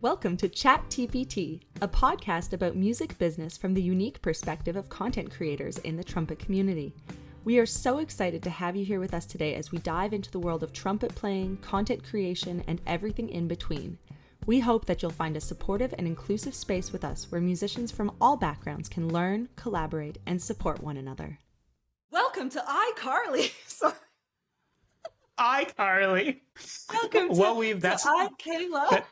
Welcome to Chat TPT, a podcast about music business from the unique perspective of content creators in the trumpet community. We are so excited to have you here with us today as we dive into the world of trumpet playing, content creation, and everything in between. We hope that you'll find a supportive and inclusive space with us where musicians from all backgrounds can learn, collaborate, and support one another. Welcome to iCarly. iCarly. Welcome to, iKayla.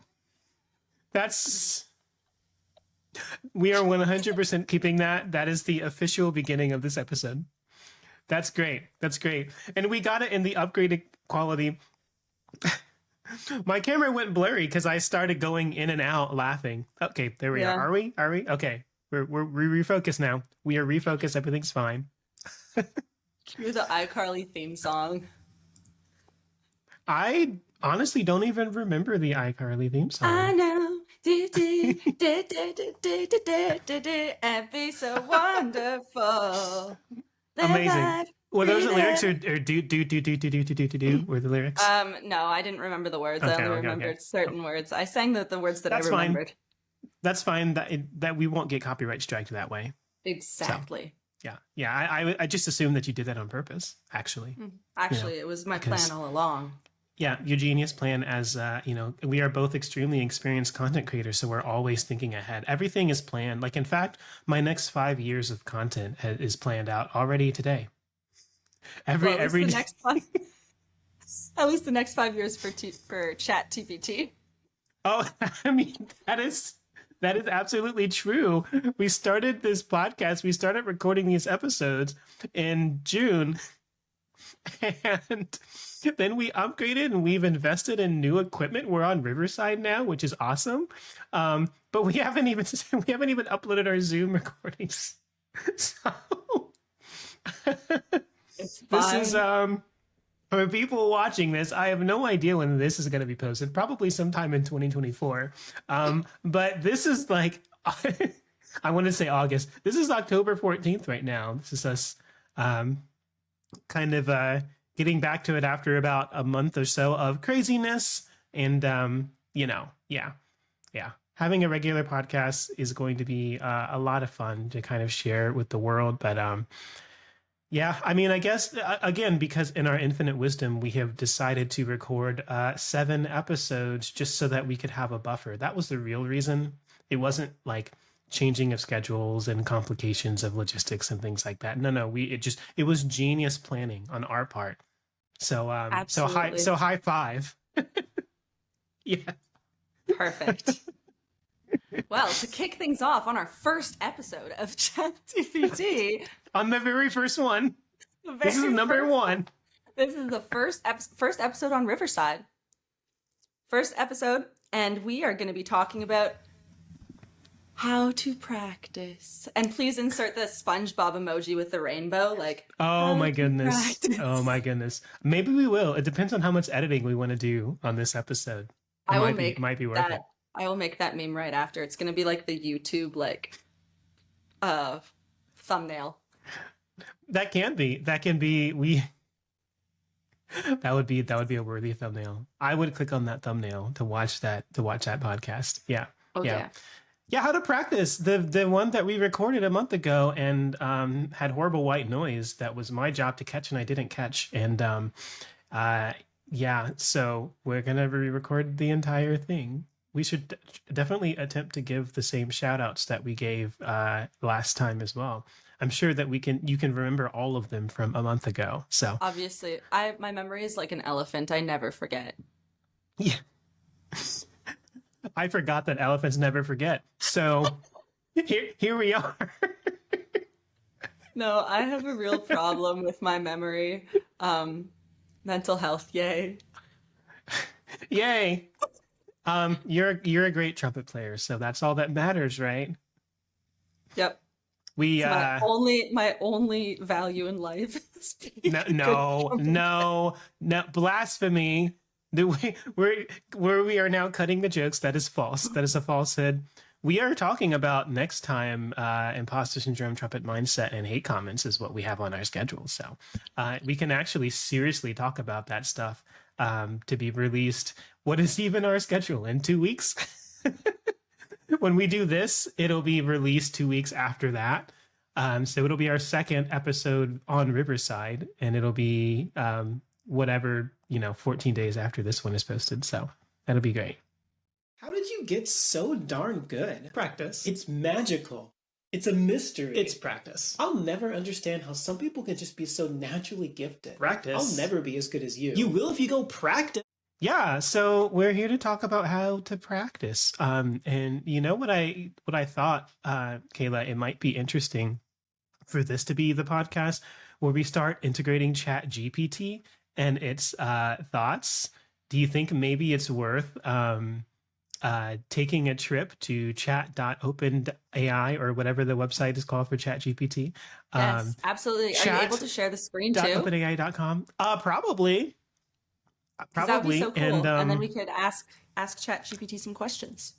We are 100% keeping that. That is the official beginning of this episode. That's great. That's great. And we got it in the upgraded quality. My camera went blurry because I started going in and out laughing. Okay, there we are. Are we? Okay. We're refocused now. We are refocused. Everything's fine. Cue the iCarly theme song. I honestly don't even remember the iCarly theme song. I know. And be so wonderful. Amazing. Were those the lyrics or do were the lyrics? No, I didn't remember the words. I only remembered certain words. I sang the words that I remembered. Fine. That's fine. That we won't get copyright striked that way. Exactly. So, yeah. I just assumed that you did that on purpose. Actually, it was my plan all along. Yeah, your genius plan. As we are both extremely experienced content creators, so we're always thinking ahead. Everything is planned. Like, in fact, my next 5 years of content is planned out already today. At least the next 5 years for Chat TPT. Oh, I mean, that is absolutely true. We started this podcast. We started recording these episodes in June, and then we upgraded and we've invested in new equipment. We're on Riverside now, which is awesome. But we haven't even uploaded our Zoom recordings. So this is for people watching this. I have no idea when this is going to be posted. Probably sometime in 2024. But this is like I want to say August. This is October 14th right now. This is us kind of getting back to it after about a month or so of craziness. And having a regular podcast is going to be a lot of fun to kind of share with the world. But I mean, I guess, again, because in our infinite wisdom, we have decided to record 7 episodes just so that we could have a buffer. That was the real reason. It wasn't like changing of schedules and complications of logistics and things like that. No, it was genius planning on our part. So high five. Yeah. Perfect. Well, to kick things off on our first episode of Chat TPT, on the very first one, this is number 1. This is the first episode on Riverside. First episode, and we are going to be talking about how to practice. And please insert the SpongeBob emoji with the rainbow. Oh my goodness. Oh my goodness. Maybe we will. It depends on how much editing we want to do on this episode. It might be worth it. I will make that meme right after. It's going to be like the YouTube thumbnail. That can be. That would be a worthy thumbnail. I would click on that thumbnail to watch that podcast. Yeah. Oh, yeah. Yeah, how to practice. The one that we recorded a month ago and had horrible white noise that was my job to catch and I didn't catch. And so we're going to re-record the entire thing. We should definitely attempt to give the same shout outs that we gave last time as well. I'm sure that you can remember all of them from a month ago. So obviously, my memory is like an elephant. I never forget. Yeah. I forgot that elephants never forget. So here we are. No, I have a real problem with my memory. Mental health, yay. Yay. You're a great trumpet player, so that's all that matters, right? Yep. My only value in life is being no, blasphemy. The way where we are now cutting the jokes, that is false. That is a falsehood. We are talking about next time imposter syndrome, trumpet mindset, and hate comments is what we have on our schedule. So we can actually seriously talk about that stuff to be released. What is even our schedule in 2 weeks? When we do this, it'll be released 2 weeks after that. So it'll be our second episode on Riverside, and it'll be whatever, 14 days after this one is posted. So that'll be great. How did you get so darn good? Practice. It's magical. It's a mystery. It's practice. I'll never understand how some people can just be so naturally gifted. Practice. I'll never be as good as you. You will if you go practice. Yeah, so we're here to talk about how to practice. And you know what I thought, Kayla, it might be interesting for this to be the podcast where we start integrating Chat GPT and its thoughts. Do you think maybe it's worth taking a trip to chat.openai or whatever the website is called for ChatGPT? Yes, absolutely. Are you able to share the screen too? .openai.com? Probably. That would be so cool. And then we could ask ChatGPT some questions.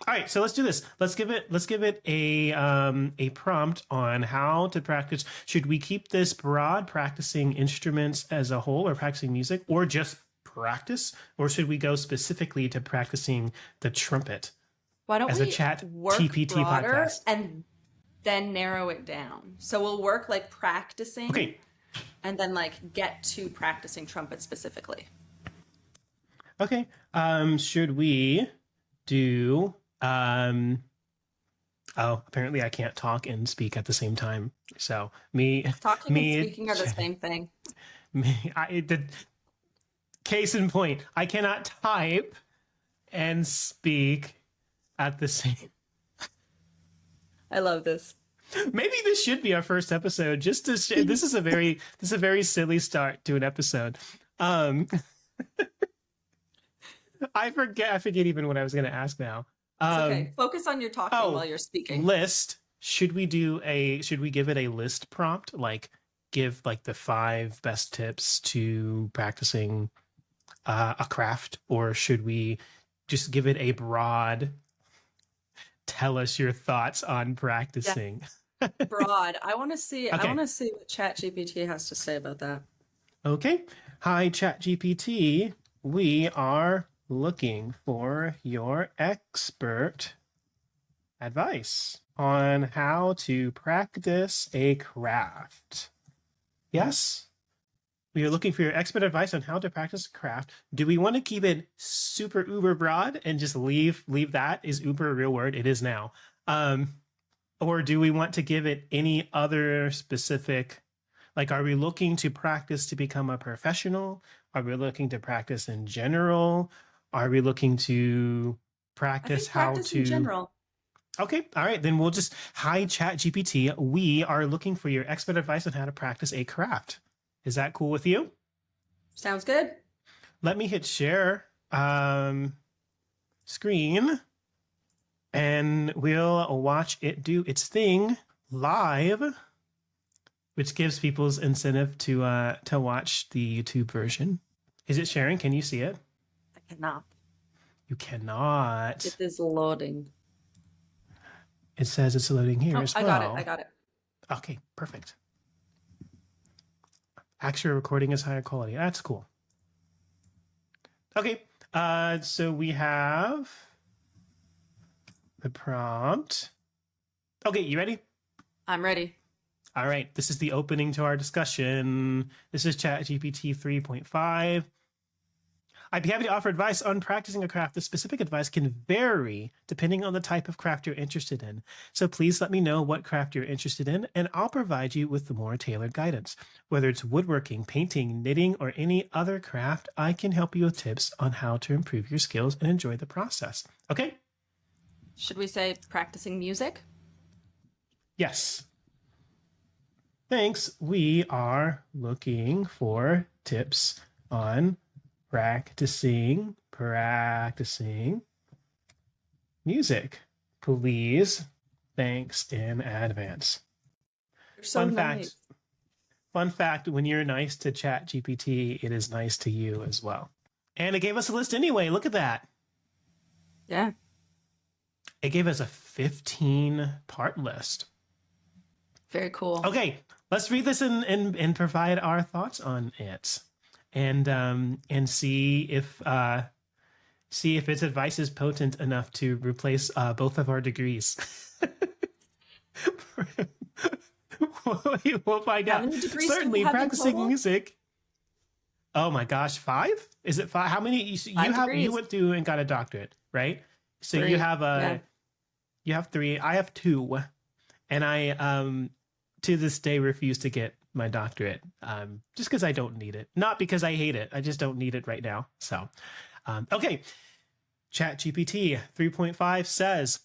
All right, so let's do this. Let's give it a prompt on how to practice. Should we keep this broad, practicing instruments as a whole, or practicing music, or just practice, or should we go specifically to practicing the trumpet? Why don't as we a Chat work TPT broader podcast and then narrow it down? So we'll work like practicing, okay, and then like get to practicing trumpet specifically. Okay. Should we do apparently I can't talk and speak at the same time. So talking and speaking are the same thing. Case in point, I cannot type and speak at the same. I love this. Maybe this should be our first episode. Just to this is a very silly start to an episode. I forget even what I was going to ask now. It's okay. Focus on your talking while you're speaking. List. Should we give it a list prompt? Like give like the 5 best tips to practicing a craft, or should we just give it a broad, tell us your thoughts on practicing? Yeah. Broad. I want to see what ChatGPT has to say about that. Okay. Hi, ChatGPT. We are looking for your expert advice on how to practice a craft. Yes? We are looking for your expert advice on how to practice a craft. Do we want to keep it super uber broad and just leave that? Is uber a real word? It is now. Or do we want to give it any other specific, like, are we looking to practice to become a professional? Are we looking to practice in general? Are we looking to practice in general? Okay. All right. Then we'll just, hi, ChatGPT. We are looking for your expert advice on how to practice a craft. Is that cool with you? Sounds good. Let me hit share screen, and we'll watch it do its thing live, which gives people's incentive to watch the YouTube version. Is it sharing? Can you see it? I cannot. You cannot. It is loading. It says it's loading here as well. I got it. Okay, perfect. Actually, recording is higher quality. That's cool. Okay, so we have the prompt. Okay, you ready? I'm ready. All right, this is the opening to our discussion. This is ChatGPT 3.5. I'd be happy to offer advice on practicing a craft. The specific advice can vary depending on the type of craft you're interested in. So please let me know what craft you're interested in, and I'll provide you with the more tailored guidance. Whether it's woodworking, painting, knitting, or any other craft, I can help you with tips on how to improve your skills and enjoy the process. Okay? Should we say practicing music? Yes. Thanks. We are looking for tips on practicing music. Please. Thanks in advance. Fun fact, when you're nice to ChatGPT, it is nice to you as well. And it gave us a list anyway. Look at that. Yeah. It gave us a 15-part list. Very cool. Okay, let's read this and provide our thoughts on it. And see if See if its advice is potent enough to replace both of our degrees. We'll find How out. many degrees do you Certainly, have in practicing total? music. Oh my gosh, 5? Is it 5? How many? You 5 degrees. went through and got a doctorate, right? So you 3. have Yeah. you have 3. I have 2, and I to this day refuse to get my doctorate just because I don't need it, not because I hate it. I just don't need it right now. So, okay. ChatGPT 3.5 says,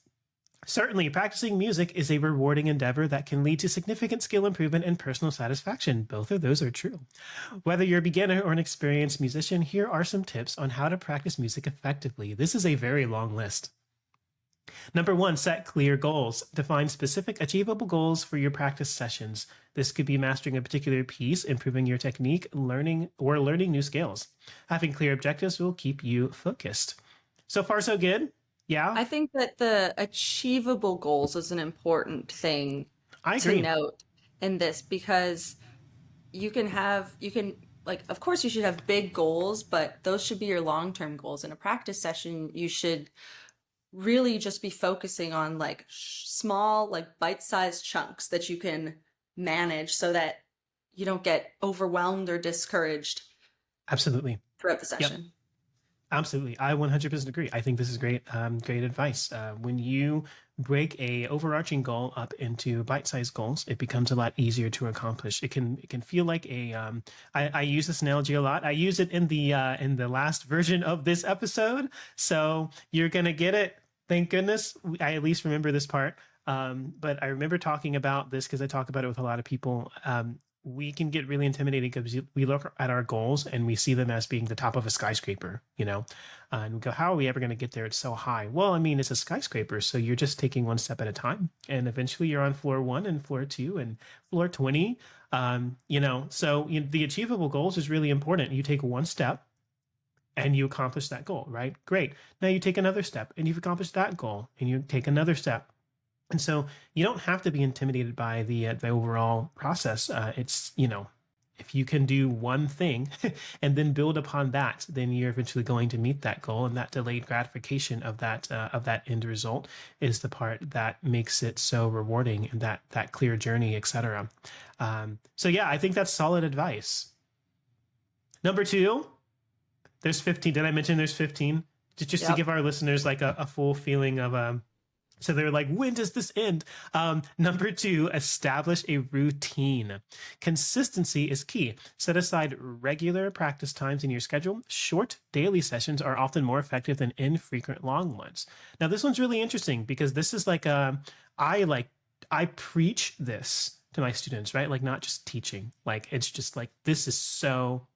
certainly, practicing music is a rewarding endeavor that can lead to significant skill improvement and personal satisfaction. Both of those are true. Whether you're a beginner or an experienced musician, here are some tips on how to practice music effectively. This is a very long list. Number 1, set clear goals. Define specific, achievable goals for your practice sessions. This could be mastering a particular piece, improving your technique, learning new skills. Having clear objectives will keep you focused. So far, so good? Yeah, I think that the achievable goals is an important thing I to agree. note in this, because you can, like, of course you should have big goals, but those should be your long-term goals. In a practice session, you should really just be focusing on like small, like bite-sized chunks that you can manage so that you don't get overwhelmed or discouraged Absolutely. throughout the Yep. session. Absolutely. I 100% agree. I think this is great, great advice. When you break a overarching goal up into bite-sized goals, it becomes a lot easier to accomplish. It can feel like a. I use this analogy a lot. I use it in the last version of this episode, so you're gonna get it. Thank goodness. I at least remember this part. But I remember talking about this because I talk about it with a lot of people. We can get really intimidated because we look at our goals and we see them as being the top of a skyscraper, and we go, how are we ever going to get there? It's so high. Well, I mean, it's a skyscraper, so you're just taking one step at a time, and eventually you're on floor 1 and floor 2 and floor 20. So the achievable goals is really important. You take one step and you accomplish that goal, right? Great. Now you take another step and you've accomplished that goal, and you take another step. And so you don't have to be intimidated by the overall process. It's, if you can do one thing and then build upon that, then you're eventually going to meet that goal. And that delayed gratification of that end result is the part that makes it so rewarding, and that clear journey, etc. So yeah, I think that's solid advice. Number 2, there's 15. Did I mention there's 15? Just to Yep. give our listeners like a full feeling of so they're like, when does this end? Number 2, establish a routine. Consistency is key. Set aside regular practice times in your schedule. Short daily sessions are often more effective than infrequent long ones. Now, this one's really interesting because this is like I preach this to my students, right? Like, not just teaching. Like, it's just like, this is so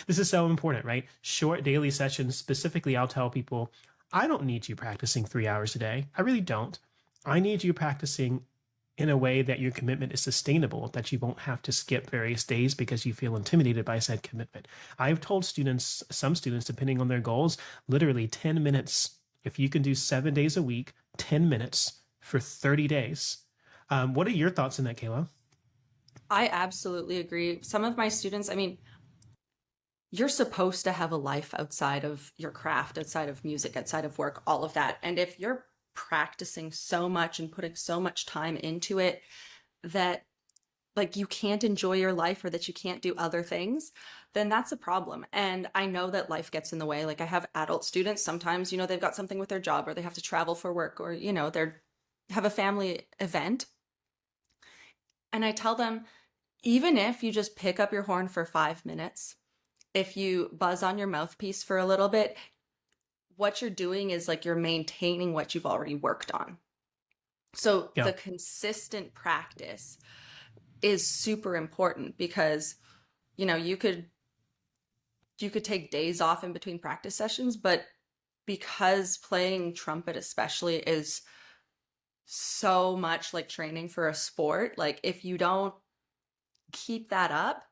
this is so important, right? Short daily sessions. Specifically, I'll tell people, I don't need you practicing 3 hours a day. I really don't. I need you practicing in a way that your commitment is sustainable, that you won't have to skip various days because you feel intimidated by said commitment. I've told students, some students, depending on their goals, literally 10 minutes. If you can do 7 days a week, 10 minutes for 30 days. What are your thoughts on that, Kayla? I absolutely agree. Some of my students, I mean, you're supposed to have a life outside of your craft, outside of music, outside of work, all of that. And if you're practicing so much and putting so much time into it that like you can't enjoy your life or that you can't do other things, then that's a problem. And I know that life gets in the way. Like I have adult students, sometimes, they've got something with their job or they have to travel for work or, they're have a family event. And I tell them, even if you just pick up your horn for 5 minutes, if you buzz on your mouthpiece for a little bit, what you're doing is like you're maintaining what you've already worked on. So Yeah. the consistent practice is super important because, you could take days off in between practice sessions, but because playing trumpet especially is so much like training for a sport, like if you don't keep that up,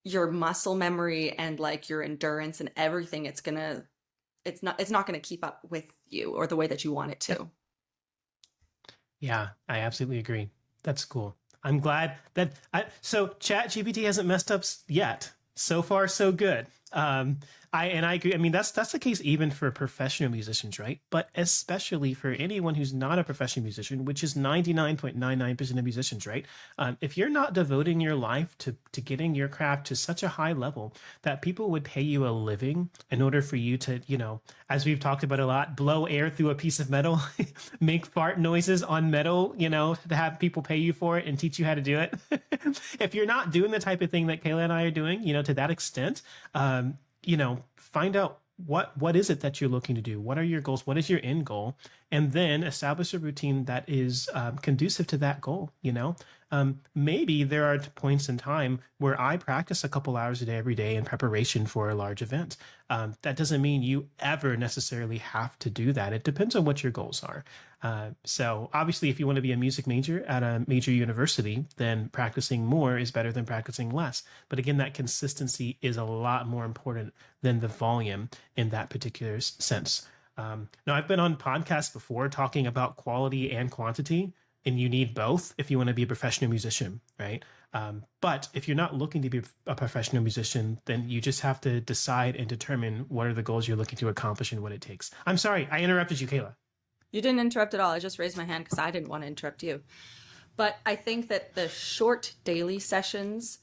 your muscle memory and like your endurance and everything, it's not gonna keep up with you or the way that you want it to. Yeah, I absolutely agree. That's cool. I'm glad so ChatGPT hasn't messed up yet. So far, so good. I agree. I mean, that's the case even for professional musicians, right? But especially for anyone who's not a professional musician, which is 99.99% of musicians, right? If you're not devoting your life to getting your craft to such a high level that people would pay you a living in order for you to, as we've talked about a lot, blow air through a piece of metal, make fart noises on metal, to have people pay you for it and teach you how to do it. If you're not doing the type of thing that Kayla and I are doing, to that extent, find out what is it that you're looking to do? What are your goals? What is your end goal? And then establish a routine that is conducive to that goal. Maybe there are points in time where I practice a couple hours a day every day in preparation for a large event. That doesn't mean you ever necessarily have to do that. It depends on what your goals are. So obviously, if you want to be a music major at a major university, then practicing more is better than practicing less. But again, that consistency is a lot more important than the volume in that particular sense. Now, I've been on podcasts before talking about quality and quantity, and you need both if you want to be a professional musician, right? But if you're not looking to be a professional musician, then you just have to decide and determine what are the goals you're looking to accomplish and what it takes. I'm sorry, I interrupted you, Kayla. You didn't interrupt at all. I just raised my hand because I didn't want to interrupt you. But I think that the short daily sessions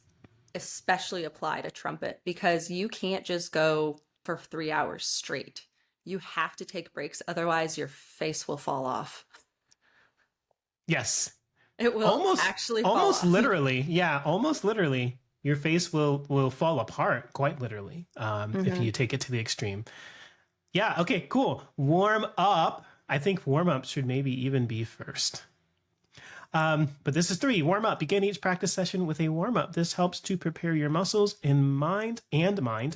especially apply to trumpet because you can't just go for 3 hours straight. You have to take breaks. Otherwise, your face will fall off. Yes. It will actually fall almost off. Literally. Yeah, almost literally. Your face will fall apart, quite literally, if you take it to the extreme. Yeah, okay, cool. Warm up. I think warm up should maybe even be first. But this is 3. Warm up. Begin each practice session with a warm up. This helps to prepare your muscles and mind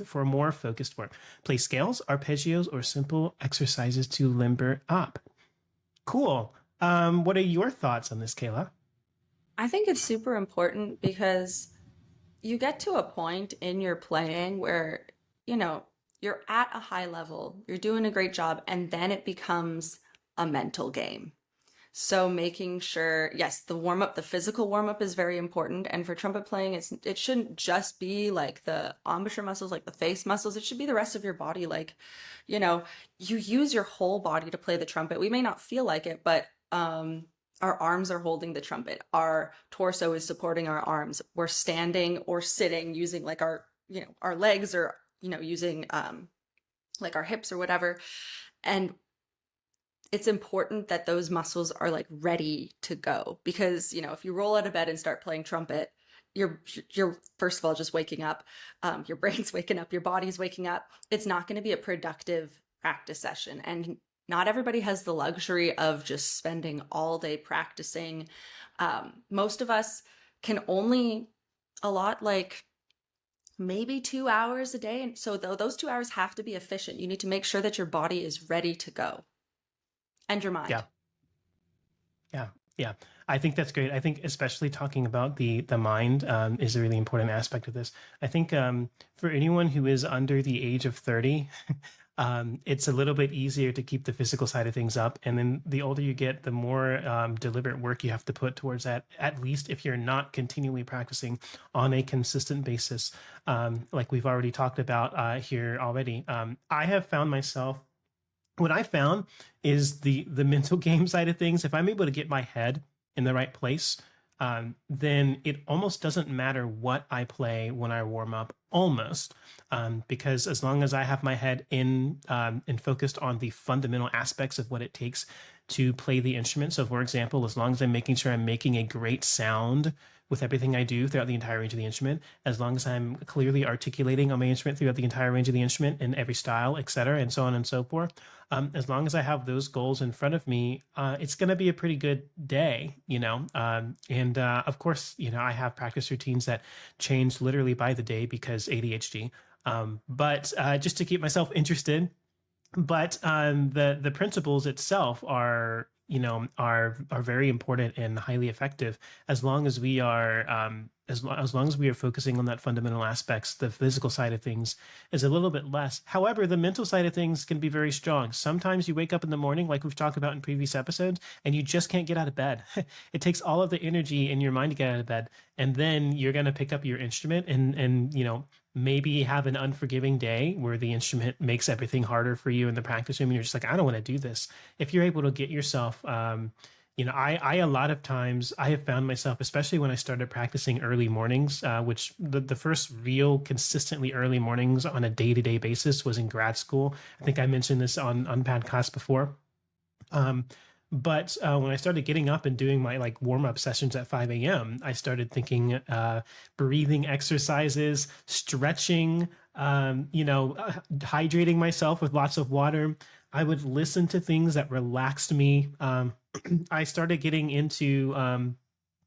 for more focused work. Play scales, arpeggios, or simple exercises to limber up. Cool. What are your thoughts on this, Kayla? I think it's super important because you get to a point in your playing where, you're at a high level, you're doing a great job, and then it becomes a mental game. So making sure, yes, the physical warm up is very important. And for trumpet playing, it shouldn't just be like the embouchure muscles, like the face muscles. It should be the rest of your body. Like, you use your whole body to play the trumpet. We may not feel like it, but our arms are holding the trumpet. Our torso is supporting our arms. We're standing or sitting using like our legs or, using like our hips or whatever. And it's important that those muscles are like ready to go because, if you roll out of bed and start playing trumpet, you're first of all just waking up, your brain's waking up, your body's waking up. It's not going to be a productive practice session. And not everybody has the luxury of just spending all day practicing. Most of us can only allot like maybe 2 hours a day. And so those 2 hours have to be efficient. You need to make sure that your body is ready to go. And your mind. Yeah. I think that's great. I think especially talking about the mind is a really important aspect of this. I think for anyone who is under the age of 30, it's a little bit easier to keep the physical side of things up. And then the older you get, the more deliberate work you have to put towards that, at least if you're not continually practicing on a consistent basis, like we've already talked about here already. I have found myself, what I found is the mental game side of things. If I'm able to get my head in the right place, then it almost doesn't matter what I play when I warm up, almost, because as long as I have my head in and focused on the fundamental aspects of what it takes to play the instrument. So, for example, as long as I'm making sure I'm making a great sound with everything I do throughout the entire range of the instrument, as long as I'm clearly articulating on my instrument throughout the entire range of the instrument in every style, et cetera, and so on and so forth, as long as I have those goals in front of me, it's going to be a pretty good day, and of course, I have practice routines that change literally by the day because ADHD, but just to keep myself interested. But the principles itself are very important and highly effective as long as we are as long as we are focusing on that fundamental aspects. The physical side of things is a little bit less. However, the mental side of things can be very strong. Sometimes you wake up in the morning, like we've talked about in previous episodes, and you just can't get out of bed. It takes all of the energy in your mind to get out of bed, and then you're going to pick up your instrument and maybe have an unforgiving day where the instrument makes everything harder for you in the practice room and you're just like, I don't want to do this. If you're able to get yourself, I a lot of times I have found myself, especially when I started practicing early mornings, which the first real consistently early mornings on a day-to-day basis was in grad school. I think I mentioned this on podcast before. But when I started getting up and doing my like warm up sessions at 5 a.m., I started thinking breathing exercises, stretching, hydrating myself with lots of water. I would listen to things that relaxed me. I started getting into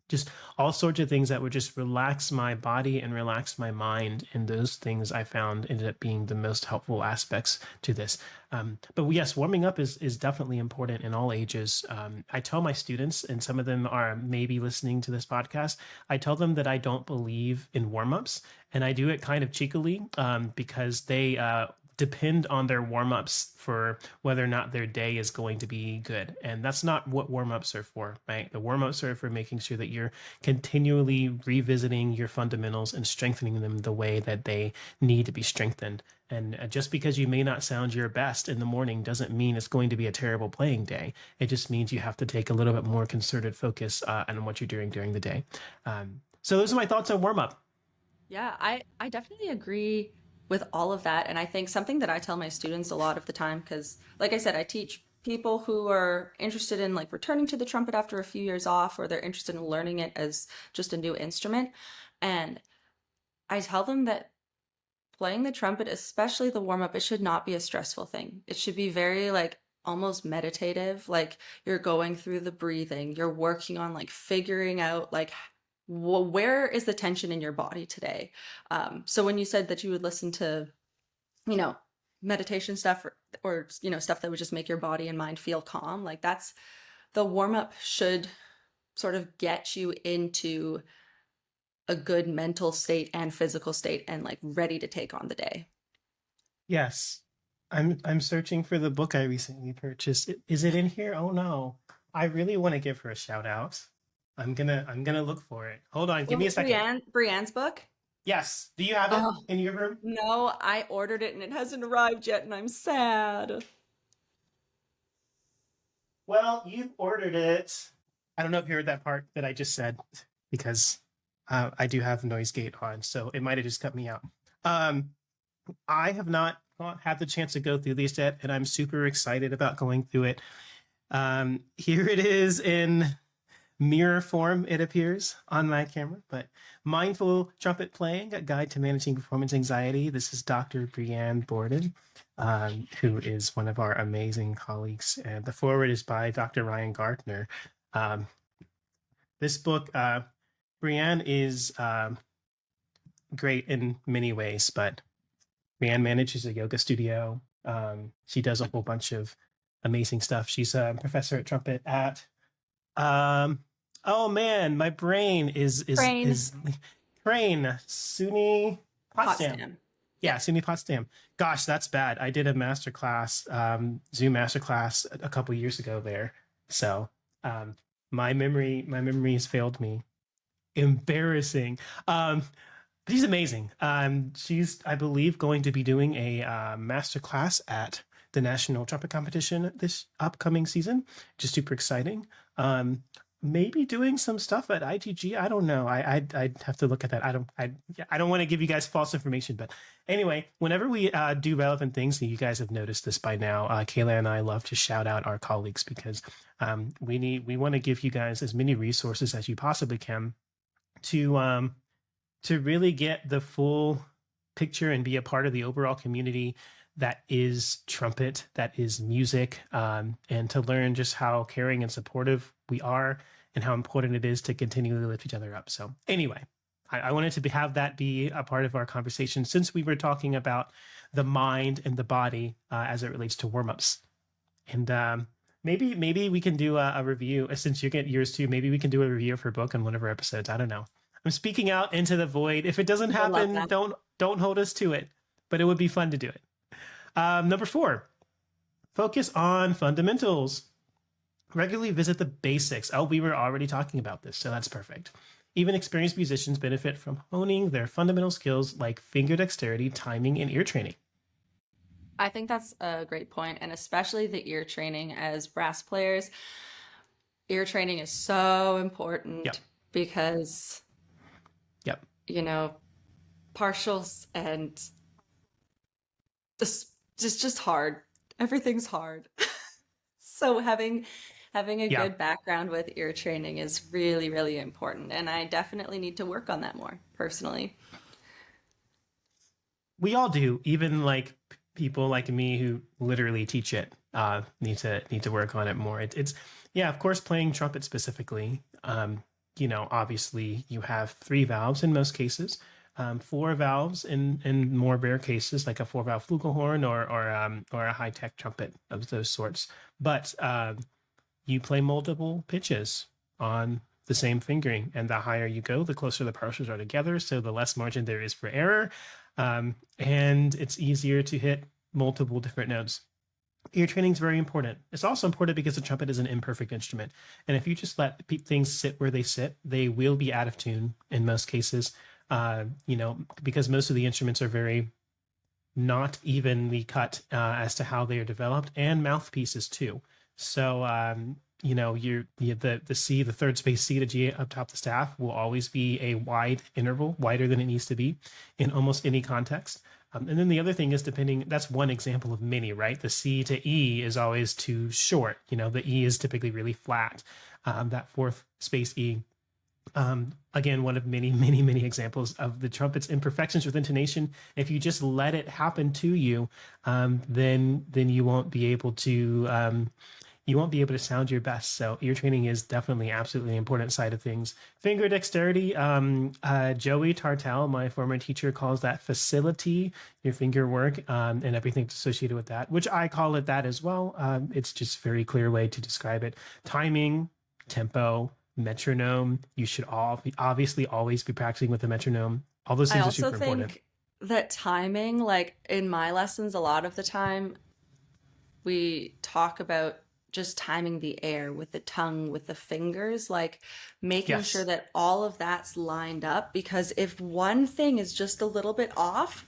just all sorts of things that would just relax my body and relax my mind. And those things I found ended up being the most helpful aspects to this. But yes, warming up is definitely important in all ages. I tell my students, and some of them are maybe listening to this podcast, I tell them that I don't believe in warm-ups. And I do it kind of cheekily because they depend on their warm-ups for whether or not their day is going to be good. And that's not what warm-ups are for, right? The warm-ups are for making sure that you're continually revisiting your fundamentals and strengthening them the way that they need to be strengthened. And just because you may not sound your best in the morning doesn't mean it's going to be a terrible playing day. It just means you have to take a little bit more concerted focus on what you're doing during the day. So those are my thoughts on warm-up. Yeah, I definitely agree with all of that. And I think something that I tell my students a lot of the time, because like I said, I teach people who are interested in like returning to the trumpet after a few years off, or they're interested in learning it as just a new instrument. And I tell them that playing the trumpet, especially the warm up, it should not be a stressful thing. It should be very like almost meditative. Like you're going through the breathing, you're working on like figuring out like where is the tension in your body today. So when you said that you would listen to, meditation stuff or stuff that would just make your body and mind feel calm, like that's the warm up should sort of get you into a good mental state and physical state and like ready to take on the day. Yes. I'm searching for the book I recently purchased. Is it in here? Oh no. I really want to give her a shout out. I'm gonna look for it. Hold on, give me a second. Brienne's book? Yes. Do you have it in your room? No, I ordered it and it hasn't arrived yet and I'm sad. Well, you've ordered it. I don't know if you heard that part that I just said because I do have noise gate on, so it might have just cut me out. I have not had the chance to go through these yet, and I'm super excited about going through it. Here it is in mirror form, it appears on my camera, but Mindful Trumpet Playing, A Guide to Managing Performance Anxiety. This is Dr. Brianne Borden, who is one of our amazing colleagues. And the foreword is by Dr. Ryan Gardner. This book, Brianne is great in many ways, but Brianne manages a yoga studio. She does a whole bunch of amazing stuff. She's a professor at trumpet at oh man, my brain is Crane SUNY Potsdam. Yeah, SUNY Potsdam. Gosh, that's bad. I did a masterclass, Zoom masterclass a couple years ago there. So my memory has failed me. Embarrassing. She's amazing. She's, I believe, going to be doing a masterclass at the National Trumpet Competition this upcoming season. Just super exciting. Maybe doing some stuff at ITG. I don't know. I'd have to look at that. I don't want to give you guys false information, but anyway, whenever we do relevant things, and you guys have noticed this by now, Kayla and I love to shout out our colleagues because we want to give you guys as many resources as you possibly can to really get the full picture and be a part of the overall community that is trumpet, that is music, and to learn just how caring and supportive we are and how important it is to continually lift each other up. So anyway, I wanted to have that be a part of our conversation since we were talking about the mind and the body as it relates to warm-ups. And maybe we can do a review, since you get yours too, maybe we can do a review of her book on one of our episodes. I don't know. I'm speaking out into the void. If it doesn't happen, don't hold us to it, but it would be fun to do it. Number 4, focus on fundamentals. Regularly visit the basics. Oh, we were already talking about this, so that's perfect. Even experienced musicians benefit from honing their fundamental skills like finger dexterity, timing, and ear training. I think that's a great point, and especially the ear training as brass players. Ear training is so Yep. important because, Yep. you know, partials and just hard. Everything's hard. So having a Yeah. good background with ear training is really, really important, and I definitely need to work on that more personally. We all do. Even like people like me who literally teach it need to work on it more. It's yeah, of course, playing trumpet specifically. Obviously, you have three valves in most cases. Four valves in more rare cases, like a four-valve flugelhorn or a high-tech trumpet of those sorts. But you play multiple pitches on the same fingering, and the higher you go, the closer the partials are together, so the less margin there is for error, and it's easier to hit multiple different notes. Ear training is very important. It's also important because the trumpet is an imperfect instrument, and if you just let things sit where they sit, they will be out of tune in most cases. Because most of the instruments are very not evenly cut as to how they are developed, and mouthpieces too. So the C, the third space C to G up top the staff will always be a wide interval, wider than it needs to be in almost any context. And then the other thing is that's one example of many, right? The C to E is always too short. The E is typically really flat. That fourth space E, again, one of many, many, many examples of the trumpet's imperfections with intonation. If you just let it happen to you, then you won't be able to sound your best. So ear training is definitely absolutely important side of things. Finger dexterity, Joey Tartell, my former teacher, calls that facility, your finger work, and everything associated with that, which I call it that as well. It's just a very clear way to describe it. Timing, tempo, metronome. You should obviously always be practicing with the metronome. All those things I are super also important. think that timing, like in my lessons, a lot of the time we talk about just timing the air with the tongue, with the fingers, like making Yes. sure that all of that's lined up. Because if one thing is just a little bit off,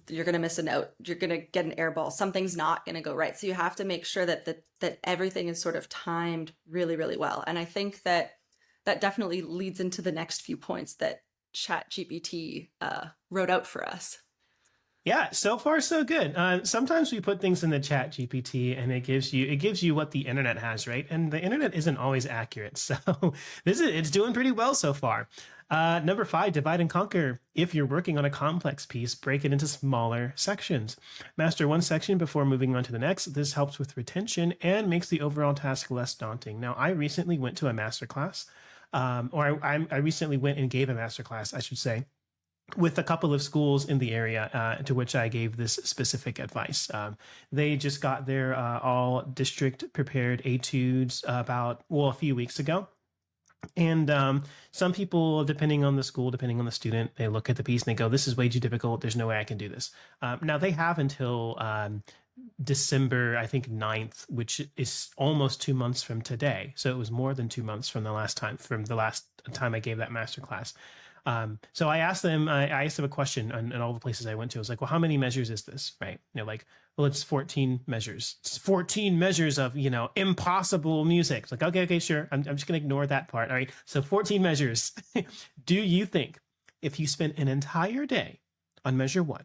you're going to miss a note. You're going to get an air ball. Something's not going to go right. So you have to make sure that everything is sort of timed really, really well. And I think that definitely leads into the next few points that ChatGPT wrote out for us. Yeah, so far so good. Sometimes we put things in the Chat GPT and it gives you what the internet has, right? And the internet isn't always accurate. So it's doing pretty well so far. Number 5, divide and conquer. If you're working on a complex piece, break it into smaller sections. Master one section before moving on to the next. This helps with retention and makes the overall task less daunting. Now, I recently went to a masterclass, I recently went and gave a masterclass, I should say, with a couple of schools in the area to which I gave this specific advice. They just got their all district prepared etudes a few weeks ago. And some people, depending on the school, depending on the student, they look at the piece and they go, this is way too difficult. There's no way I can do this. Now they have until December, I think 9th, which is almost 2 months from today. So it was more than 2 months from the last time I gave that masterclass. So I asked them a question in all the places I went to. I was like, well, how many measures is this? Right. They're like, well, it's 14 measures. It's 14 measures of, impossible music. It's like, okay, sure. I'm just going to ignore that part. All right. So 14 measures. Do you think if you spent an entire day on measure 1,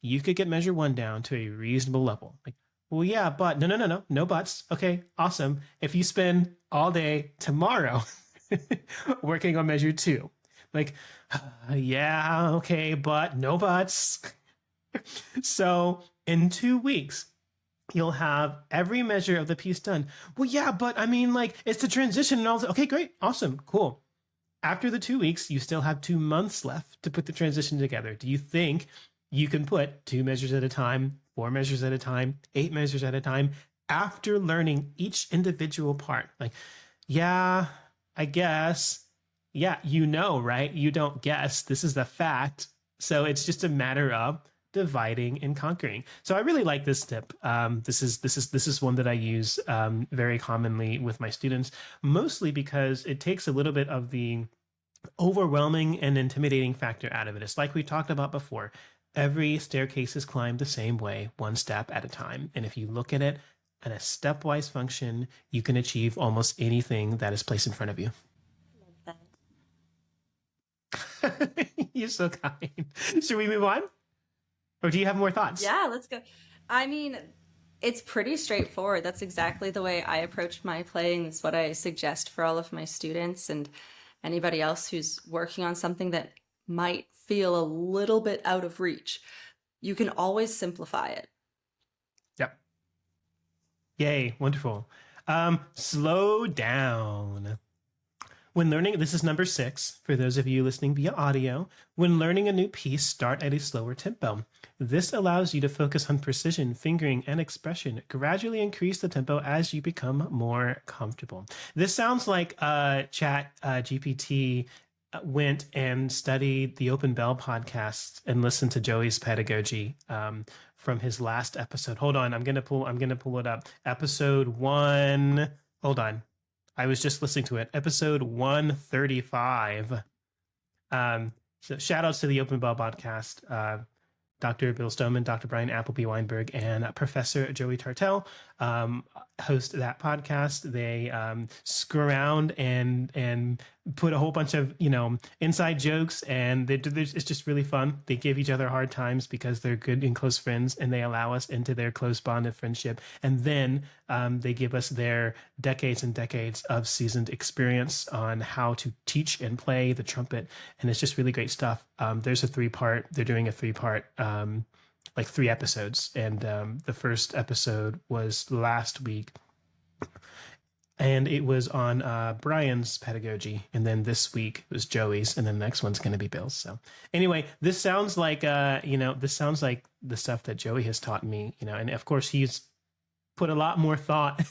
you could get measure 1 down to a reasonable level? Like, well, yeah, but no buts. Okay, awesome. If you spend all day tomorrow working on measure 2, like, yeah, okay, but no buts. So in 2 weeks, you'll have every measure of the piece done. Well, yeah, but I mean, like, it's the transition and all that. Okay, great, awesome, cool. After the 2 weeks, you still have 2 months left to put the transition together. Do you think you can put 2 measures at a time, 4 measures at a time, 8 measures at a time, after learning each individual part? Like, yeah, I guess. Yeah, right? You don't guess. This is the fact. So it's just a matter of dividing and conquering. So I really like this tip. This is one that I use very commonly with my students, mostly because it takes a little bit of the overwhelming and intimidating factor out of it. It's like we talked about before. Every staircase is climbed the same way, one step at a time. And if you look at it in a stepwise function, you can achieve almost anything that is placed in front of you. You're so kind. Should we move on? Or do you have more thoughts? Yeah, let's go. I mean, it's pretty straightforward. That's exactly the way I approach my playing. It's what I suggest for all of my students and anybody else who's working on something that might feel a little bit out of reach. You can always simplify it. Yep. Yay, wonderful. Slow down. When learning, this is number 6 for those of you listening via audio. When learning a new piece, start at a slower tempo. This allows you to focus on precision, fingering, and expression. Gradually increase the tempo as you become more comfortable. This sounds like Chat GPT went and studied the Open Bell podcast and listened to Joey's pedagogy from his last episode. Hold on, I'm gonna pull it up. Episode 1. Hold on. I was just listening to it. Episode 135. So shout outs to the Open Bell podcast. Dr. Bill Stoneman, Dr. Brian Appleby Weinberg, and Professor Joey Tartell host that podcast. They screw around and put a whole bunch of inside jokes, and it's just really fun. They give each other hard times because they're good and close friends, and they allow us into their close bond of friendship. And then they give us their decades and decades of seasoned experience on how to teach and play the trumpet, and it's just really great stuff. There's a 3-part. They're doing a 3-part. Like 3 episodes, and the first episode was last week, and it was on Brian's pedagogy, and then this week was Joey's, and then the next one's going to be Bill's. So anyway, this sounds like this sounds like the stuff that Joey has taught me, and of course he's put a lot more thought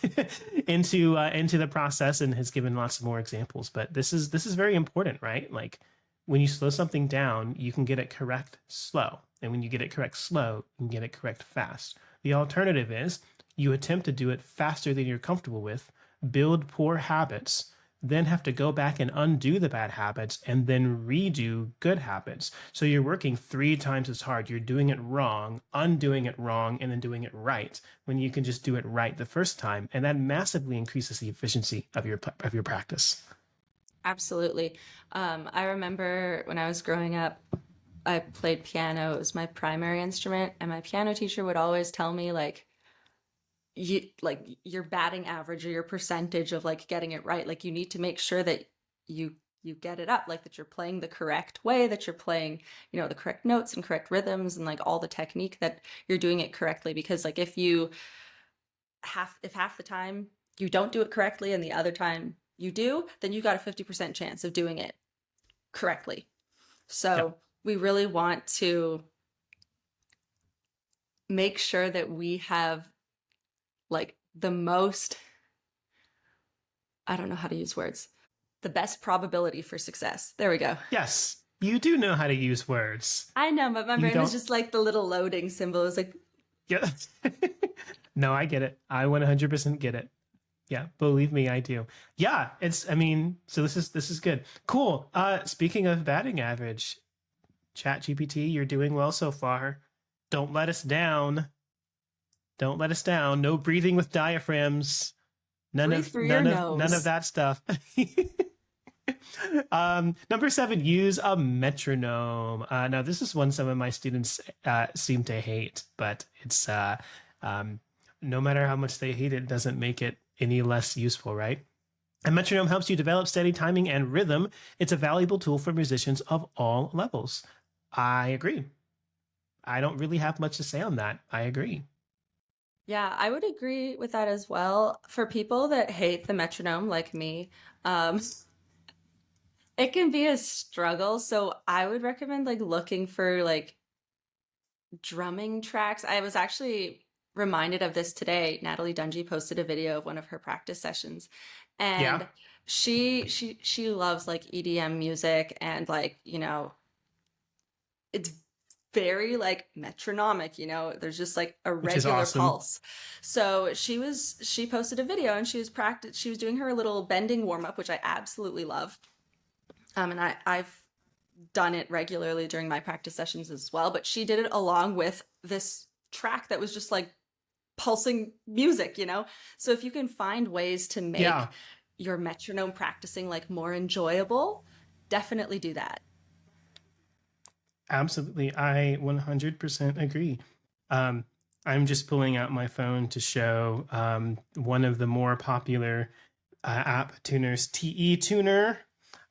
into the process and has given lots of more examples. But this is very important, right? Like when you slow something down, you can get it correct slow. And when you get it correct slow, you can get it correct fast. The alternative is you attempt to do it faster than you're comfortable with, build poor habits, then have to go back and undo the bad habits and then redo good habits. So you're working 3 times as hard. You're doing it wrong, undoing it wrong, and then doing it right when you can just do it right the first time. And that massively increases the efficiency of your practice. Absolutely. I remember when I was growing up, I played piano. It was my primary instrument, and my piano teacher would always tell me your batting average or your percentage of getting it right. Like you need to make sure that you get it up, like that you're playing the correct way, that you're playing, the correct notes and correct rhythms and all the technique, that you're doing it correctly. Because if half the time you don't do it correctly and the other time you do, then you got a 50% chance of doing it correctly. So yep. We really want to make sure that we have the most, I don't know how to use words, the best probability for success. There we go. Yes, you do know how to use words. I know, but my brain is just the little loading symbol. It's yeah. No, I get it. I 100% get it. Yeah, believe me, I do. Yeah, so this is good. Cool. Speaking of batting average, Chat GPT, you're doing well so far. Don't let us down. Don't let us down. No breathing with diaphragms. None of that stuff. Number 7, use a metronome. Now this is one some of my students seem to hate, but it's no matter how much they hate it, doesn't make it any less useful, right? A metronome helps you develop steady timing and rhythm. It's a valuable tool for musicians of all levels. I agree. I don't really have much to say on that. I agree. Yeah, I would agree with that as well. For people that hate the metronome like me, it can be a struggle. So I would recommend looking for drumming tracks. I was actually reminded of this today. Natalie Dungy posted a video of one of her practice sessions, and she loves EDM music, and it's very like metronomic, you know, there's just like a Which is regular awesome. pulse. So she posted a video and she was doing her little bending warm up, which I absolutely love. And I've done it regularly during my practice sessions as well, but she did it along with this track that was just like pulsing music, you know? So if you can find ways to Yeah, make your metronome practicing like more enjoyable, definitely do that. absolutely. I 100% agree. Um, I'm just pulling out my phone to show one of the more popular app tuners, TE Tuner.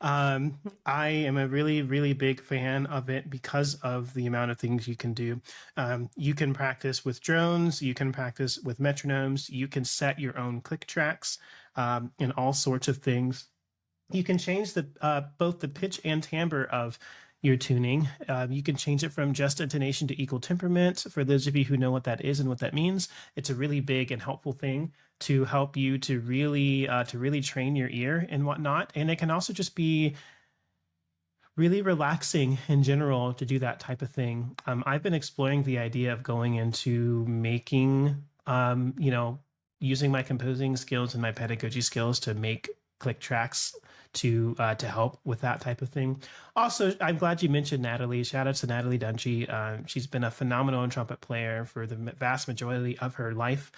I am a really, really big fan of it because of the amount of things you can do. You can practice with drones, you can practice with metronomes, you can set your own click tracks, and all sorts of things. You can change the both the pitch and timbre of your tuning. You can change it from just intonation to equal temperament. For those of you who know what that is and what that means, it's a really big and helpful thing to help you to really train your ear and whatnot. And it can also just be really relaxing in general to do that type of thing. I've been exploring the idea of going into making, using my composing skills and my pedagogy skills to make click tracks to help with that type of thing. Also, I'm glad you mentioned Natalie. Shout out to Natalie Dungy. She's been a phenomenal trumpet player for the vast majority of her life.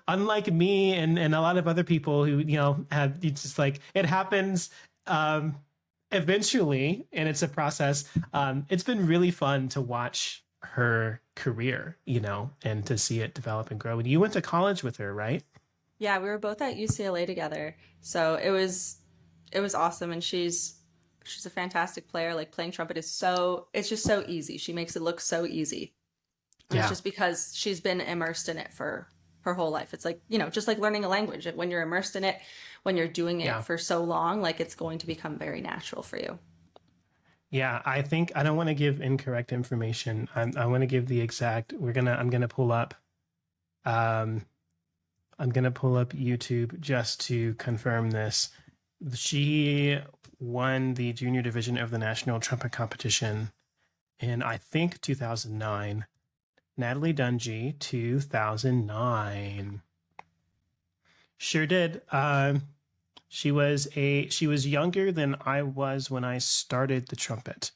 Unlike me and a lot of other people who have, it's just like it happens eventually, and it's a process. It's been really fun to watch her career, and to see it develop and grow. And you went to college with her, right? Yeah, we were both at UCLA together. So it was awesome, and she's a fantastic player. Like playing trumpet it's just so easy. She makes it look so easy. And it's Yeah. just because she's been immersed in it for her whole life. It's like, just like learning a language. When you're immersed in it, when you're doing it Yeah. for so long, like it's going to become very natural for you. Yeah, I think I don't want to give incorrect information. I want to give the exact. I'm gonna pull up. Um, I'm gonna pull up YouTube just to confirm this. She won the junior division of the national trumpet competition in, I think, 2009. Natalie Dungy, 2009. Sure did. She was younger than I was when I started the trumpet,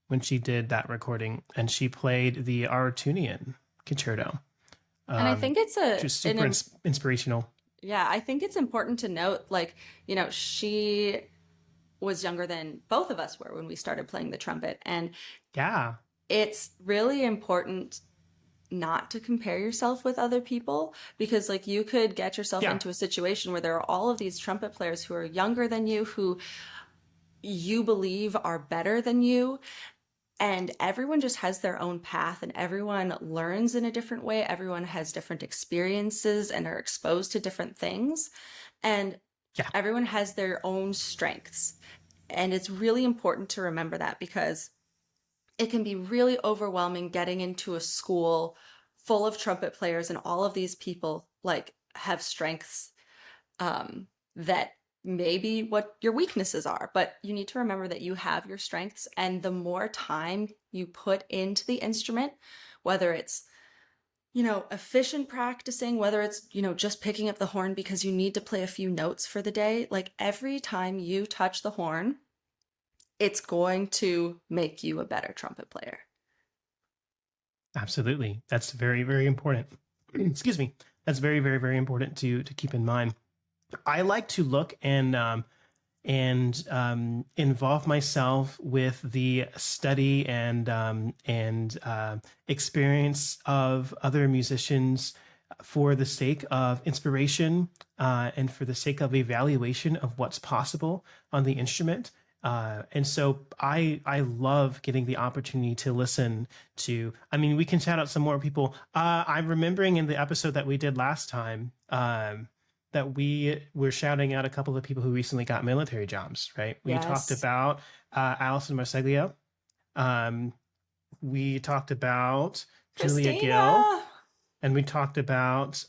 when she did that recording, and she played the Artunian concerto. And I think it's Just super inspirational. yeah, I think it's important to note, like, she was younger than both of us were when we started playing the trumpet. And Yeah. it's really important not to compare yourself with other people, because like you could get yourself Yeah. into a situation where there are all of these trumpet players who are younger than you, who you believe are better than you, and everyone just has their own path and everyone learns in a different way. Everyone has different experiences and are exposed to different things, and Yeah. everyone has their own strengths. And it's really important to remember that, because it can be really overwhelming getting into a school full of trumpet players and all of these people like have strengths that maybe what your weaknesses are, but you need to remember that you have your strengths, and the more time you put into the instrument, whether it's efficient practicing, whether it's just picking up the horn because you need to play a few notes for the day, like every time you touch the horn, it's going to make you a better trumpet player. Absolutely. That's very, very important. Excuse me. That's very, very, very important to keep in mind. I like to look and involve myself with the study and experience of other musicians for the sake of inspiration and for the sake of evaluation of what's possible on the instrument. And so I love getting the opportunity to listen to. I mean, we can shout out some more people. I'm remembering in the episode that we did last time that we were shouting out a couple of people who recently got military jobs, right? We talked Yes. about Allison Marseglio. We talked about Julia Gill, Christina! and we talked about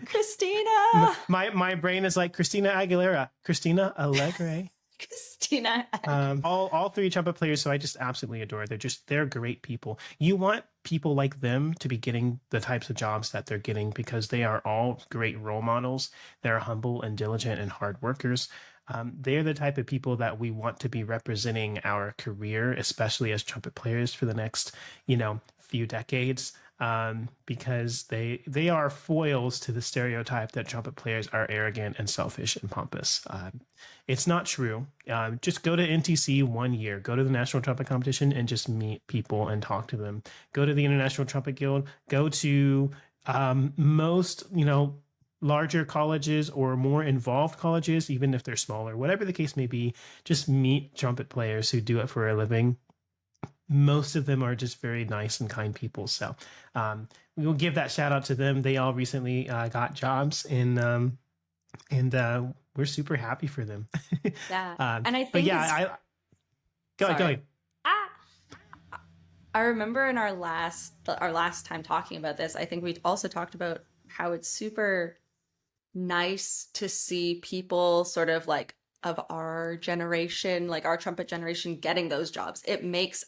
Christina! my brain is like Christina Aguilera, Christina Alegre. Christina. All three trumpet players, so I just absolutely adore. They're great people. You want people like them to be getting the types of jobs that they're getting because they are all great role models. They're humble and diligent and hard workers. They're the type of people that we want to be representing our career, especially as trumpet players for the next, few decades. Because they are foils to the stereotype that trumpet players are arrogant and selfish and pompous. It's not true. Just go to NTC 1 year, go to the National Trumpet Competition and just meet people and talk to them. Go to the International Trumpet Guild, go to most, larger colleges or more involved colleges, even if they're smaller, whatever the case may be, just meet trumpet players who do it for a living. Most of them are just very nice and kind people. So we will give that shout out to them. They all recently got jobs and we're super happy for them. Yeah. And I think, but yeah, go ahead. I remember in our last time talking about this, I think we also talked about how it's super nice to see people sort of like of our generation, like our trumpet generation, getting those jobs. It makes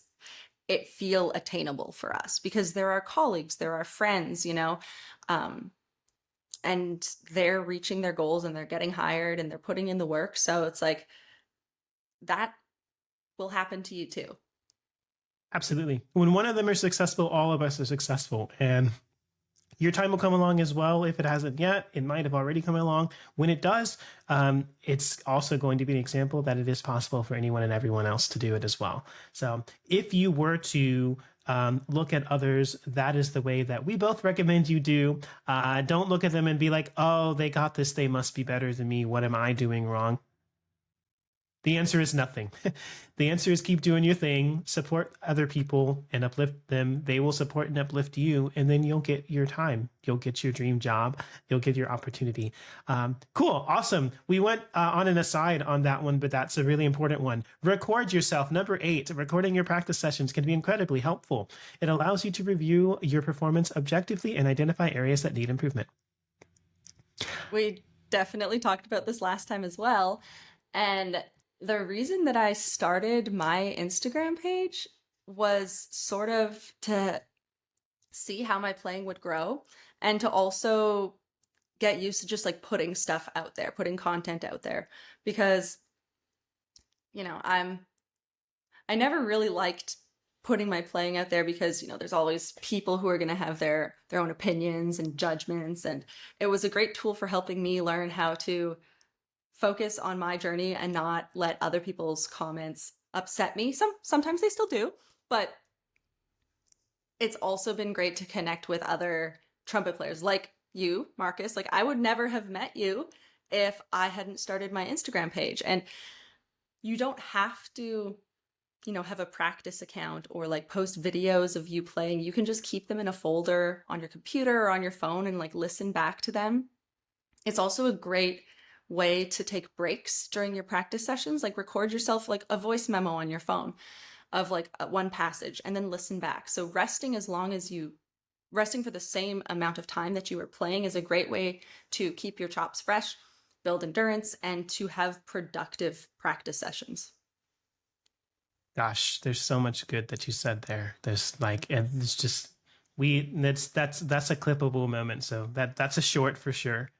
it feel attainable for us because they're our colleagues, they're our friends, and they're reaching their goals and they're getting hired and they're putting in the work. So it's like that will happen to you too. Absolutely. When one of them are successful, all of us are successful. And your time will come along as well. If it hasn't yet, it might have already come along. When it does, it's also going to be an example that it is possible for anyone and everyone else to do it as well. So if you were to look at others, that is the way that we both recommend you do. Don't look at them and be like, oh, they got this, they must be better than me. What am I doing wrong? The answer is nothing. The answer is keep doing your thing, support other people and uplift them. They will support and uplift you, and then you'll get your time. You'll get your dream job. You'll get your opportunity. Cool. Awesome. We went on an aside on that one, but that's a really important one. Record yourself. Number 8, recording your practice sessions can be incredibly helpful. It allows you to review your performance objectively and identify areas that need improvement. We definitely talked about this last time as well. And the reason that I started my Instagram page was sort of to see how my playing would grow and to also get used to just like putting stuff out there, putting content out there, because I never really liked putting my playing out there because there's always people who are going to have their own opinions and judgments, and it was a great tool for helping me learn how to focus on my journey and not let other people's comments upset me. Sometimes they still do, but it's also been great to connect with other trumpet players like you, Marcus. Like I would never have met you if I hadn't started my Instagram page. And you don't have to, have a practice account or like post videos of you playing. You can just keep them in a folder on your computer or on your phone and like listen back to them. It's also a great way to take breaks during your practice sessions, like record yourself like a voice memo on your phone of like one passage and then listen back. So resting for the same amount of time that you were playing is a great way to keep your chops fresh, build endurance, and to have productive practice sessions. Gosh, there's so much good that you said there. There's like, and it's just, that's a clippable moment. So that's a short for sure.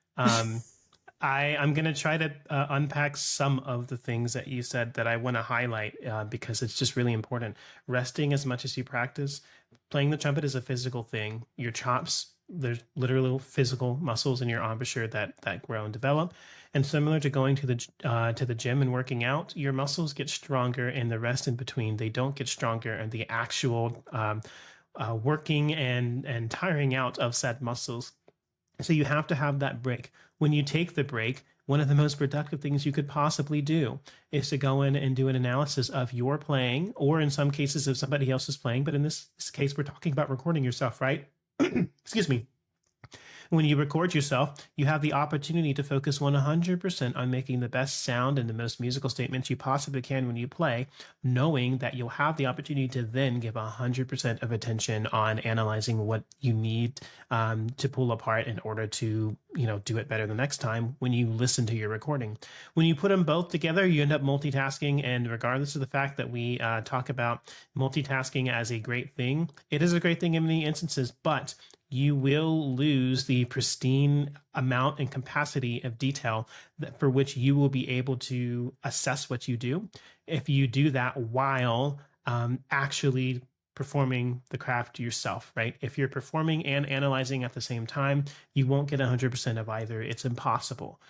I'm going to try to unpack some of the things that you said that I want to highlight because it's just really important. Resting as much as you practice. Playing the trumpet is a physical thing. Your chops, there's literal physical muscles in your embouchure that grow and develop. And similar to going to the gym and working out, your muscles get stronger and the rest in between, they don't get stronger. And the actual working and tiring out of said muscles. So you have to have that break. When you take the break, one of the most productive things you could possibly do is to go in and do an analysis of your playing, or in some cases of somebody else's playing. But in this case, we're talking about recording yourself, right? Excuse me. When you record yourself, you have the opportunity to focus 100% on making the best sound and the most musical statements you possibly can when you play, knowing that you'll have the opportunity to then give 100% of attention on analyzing what you need to pull apart in order to, do it better the next time when you listen to your recording. When you put them both together, you end up multitasking. And regardless of the fact that we talk about multitasking as a great thing, it is a great thing in many instances, but you will lose the pristine amount and capacity of detail for which you will be able to assess what you do if you do that while actually performing the craft yourself, right? If you're performing and analyzing at the same time, you won't get 100% of either. It's impossible.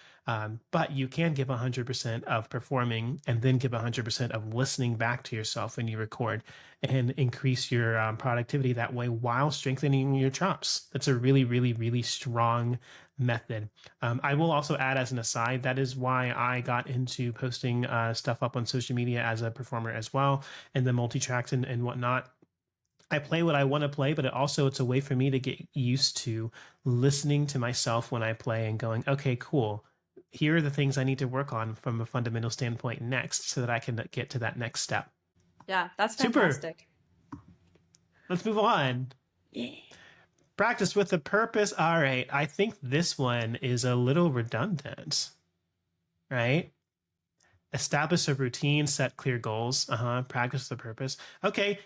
But you can give 100% of performing and then give 100% of listening back to yourself when you record and increase your productivity that way while strengthening your chops. That's a really, really, really strong method. I will also add as an aside, that is why I got into posting stuff up on social media as a performer as well, and the multi-tracks and whatnot. I play what I want to play, but it's a way for me to get used to listening to myself when I play and going, okay, cool. Here are the things I need to work on from a fundamental standpoint next so that I can get to that next step. Yeah, that's fantastic. Super. Let's move on. Practice with a purpose. All right. I think this one is a little redundant, right? Establish a routine, set clear goals. Practice with a purpose. Okay.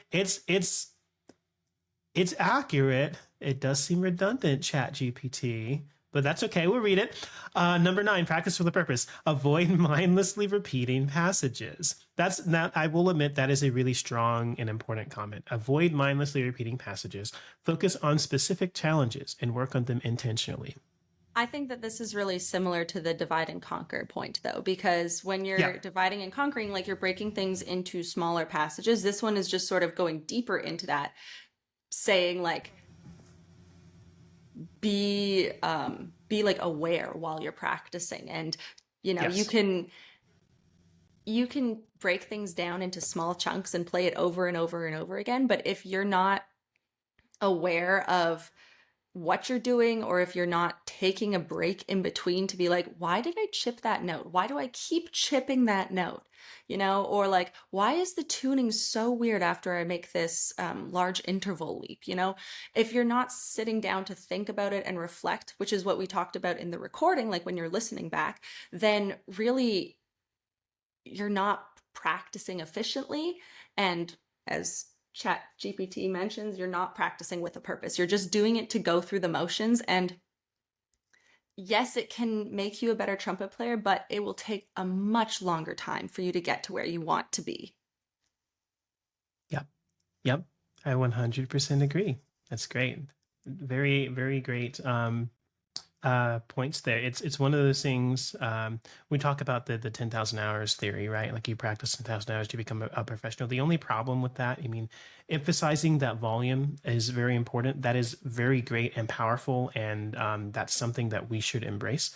It's accurate. It does seem redundant, Chat GPT, but that's okay. We'll read it. Number 9, practice with a purpose. Avoid mindlessly repeating passages. I will admit that is a really strong and important comment. Avoid mindlessly repeating passages. Focus on specific challenges and work on them intentionally. I think that this is really similar to the divide and conquer point, though, because when you're dividing and conquering, like you're breaking things into smaller passages, this one is just sort of going deeper into that, saying like, be like aware while you're practicing, and you can break things down into small chunks and play it over and over and over again. But if you're not aware of what you're doing, or if you're not taking a break in between to be like, why did I chip that note? Why do I keep chipping that note? Or like, why is the tuning so weird after I make this large interval leap? If you're not sitting down to think about it and reflect, which is what we talked about in the recording, like when you're listening back, then really you're not practicing efficiently. And as Chat GPT mentions, you're not practicing with a purpose. You're just doing it to go through the motions. And yes, it can make you a better trumpet player, but it will take a much longer time for you to get to where you want to be. Yep. I 100% agree. That's great. Very, very great points there. It's one of those things, we talk about the 10,000 hours theory, right? Like you practice 10,000 hours to become a professional. The only problem with that, emphasizing that volume is very important. That is very great and powerful, and that's something that we should embrace.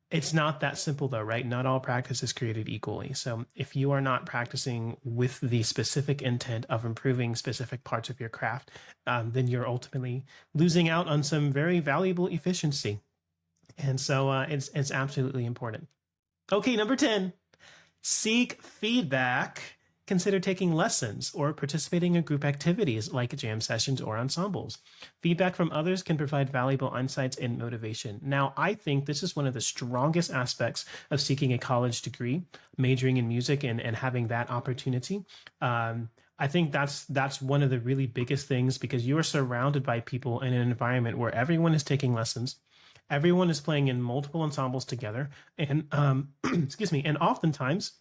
It's not that simple though, right? Not all practice is created equally. So if you are not practicing with the specific intent of improving specific parts of your craft, then you're ultimately losing out on some very valuable efficiency. And so it's absolutely important. Okay, number 10, seek feedback. Consider taking lessons or participating in group activities like jam sessions or ensembles. Feedback from others can provide valuable insights and motivation. Now, I think this is one of the strongest aspects of seeking a college degree, majoring in music and having that opportunity. I think that's one of the really biggest things, because you are surrounded by people in an environment where everyone is taking lessons. Everyone is playing in multiple ensembles together. And excuse me, and oftentimes,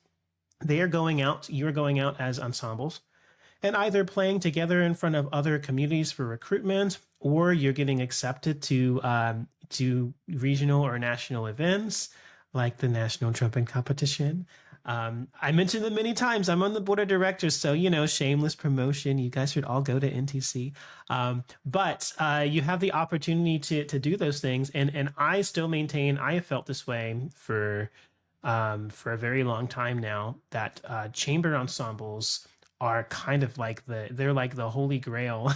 you're going out as ensembles and either playing together in front of other communities for recruitment, or you're getting accepted to regional or national events like the National Trumpet Competition. I mentioned them many times. I'm on the board of directors, so, shameless promotion. You guys should all go to NTC. But you have the opportunity to do those things. And I still maintain, I have felt this way for a very long time now, that chamber ensembles are kind of like they're like the holy grail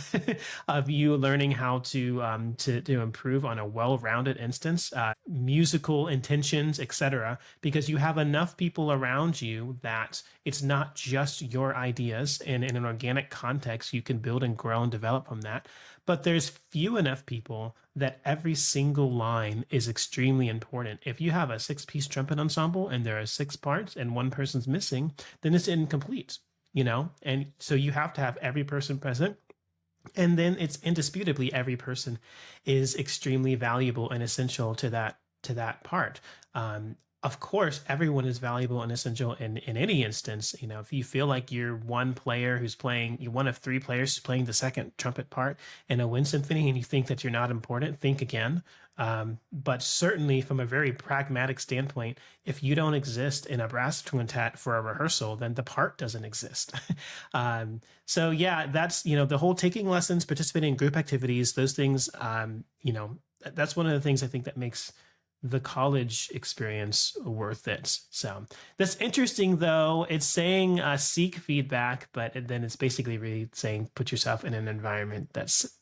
of you learning how to improve on a well-rounded instance, musical intentions, etc. Because you have enough people around you that it's not just your ideas, and in an organic context, you can build and grow and develop from that. But there's few enough people that every single line is extremely important. If you have a 6-piece trumpet ensemble and there are 6 parts and one person's missing, then it's incomplete, and so you have to have every person present. And then it's indisputably every person is extremely valuable and essential to that part. Of course, everyone is valuable and essential in any instance. If you feel like you're one player who's playing, you're one of 3 players who's playing the second trumpet part in a wind symphony, and you think that you're not important, think again. But certainly from a very pragmatic standpoint, if you don't exist in a brass quintet for a rehearsal, then the part doesn't exist. So yeah, that's, the whole taking lessons, participating in group activities, those things, that's one of the things I think that makes the college experience worth it. So that's interesting, though. It's saying seek feedback, but then it's basically really saying put yourself in an environment that's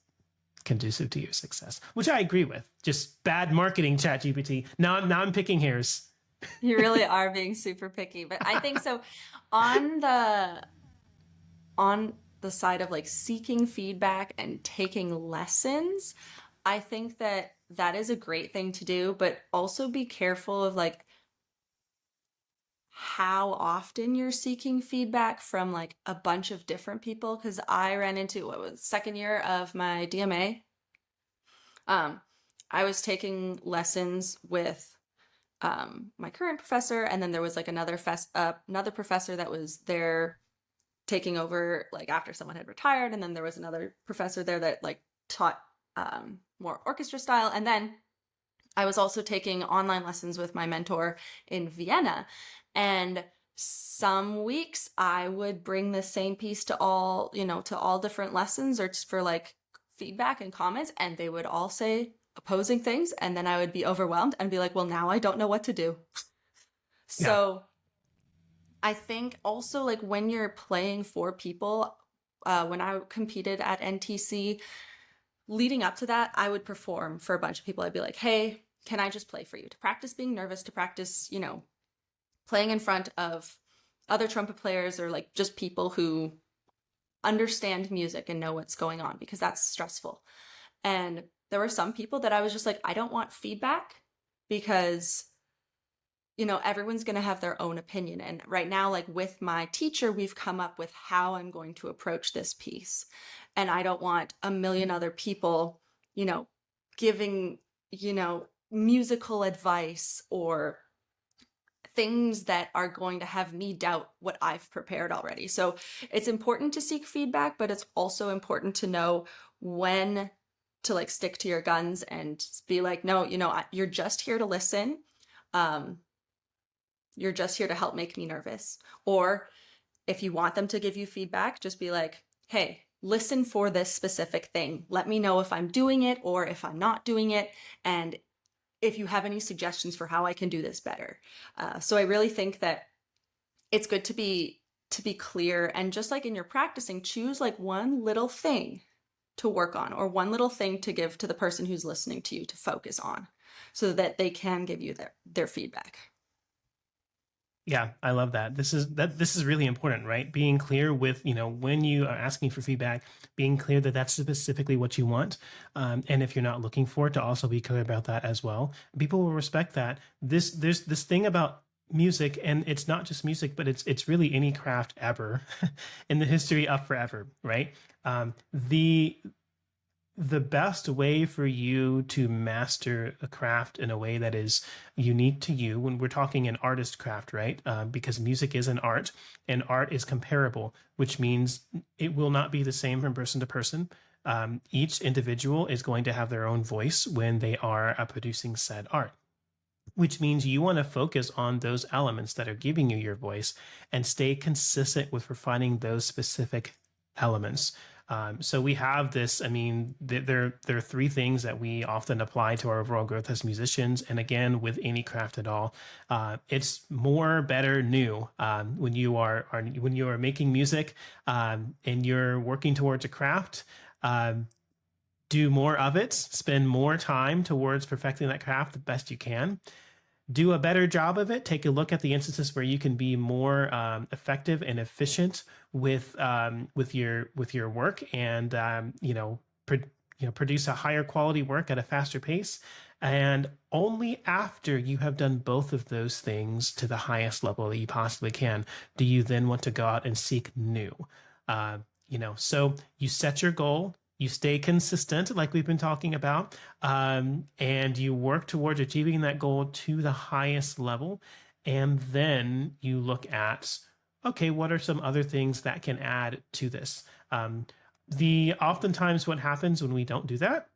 conducive to your success, which I agree with. Just bad marketing, ChatGPT. Now I'm picking hairs. You really are being super picky, but I think so. On the side of like seeking feedback and taking lessons, I think that is a great thing to do, but also be careful of like how often you're seeking feedback from like a bunch of different people. Because I ran into second year of my DMA. I was taking lessons with my current professor, and then there was like another professor that was there taking over like after someone had retired, and then there was another professor there that like taught more orchestra style, and then I was also taking online lessons with my mentor in Vienna, and some weeks I would bring the same piece to all different lessons or just for like feedback and comments, and they would all say opposing things, and then I would be overwhelmed and be like, well, now I don't know what to do. So I think also like when you're playing for people, when I competed at NTC, leading up to that, I would perform for a bunch of people. I'd be like, hey, can I just play for you? To practice being nervous, to practice, playing in front of other trumpet players or like just people who understand music and know what's going on, because that's stressful. And there were some people that I was just like, I don't want feedback because, everyone's going to have their own opinion. And right now, like with my teacher, we've come up with how I'm going to approach this piece. And I don't want a million other people, giving, musical advice or things that are going to have me doubt what I've prepared already. So it's important to seek feedback, but it's also important to know when to like stick to your guns and be like, no, you're just here to listen. You're just here to help make me nervous. Or if you want them to give you feedback, just be like, hey, listen for this specific thing. Let me know if I'm doing it or if I'm not doing it. And if you have any suggestions for how I can do this better. So I really think that it's good to be clear, and just like in your practicing, choose like one little thing to work on or one little thing to give to the person who's listening to you to focus on so that they can give you their feedback. Yeah, I love that. This is really important, right? Being clear with, when you are asking for feedback, being clear that that's specifically what you want. And if you're not looking for it, to also be clear about that as well. People will respect that. There's this thing about music, and it's not just music, but it's really any craft ever in the history of forever, right? The best way for you to master a craft in a way that is unique to you, when we're talking an artist craft, right? Because music is an art, and art is comparable, which means it will not be the same from person to person. Each individual is going to have their own voice when they are producing said art, which means you want to focus on those elements that are giving you your voice and stay consistent with refining those specific elements. So we have this, I mean, there are three things that we often apply to our overall growth as musicians. And again, with any craft at all, it's more, better, new. When when you are making music and you're working towards a craft, do more of it, spend more time towards perfecting that craft the best you can, do a better job of it. Take a look at the instances where you can be more effective and efficient with your work, and produce a higher quality work at a faster pace. And only after you have done both of those things to the highest level that you possibly can, do you then want to go out and seek new. So you set your goal, you stay consistent, like we've been talking about, and you work towards achieving that goal to the highest level. And then you look at, okay, what are some other things that can add to this? Oftentimes what happens when we don't do that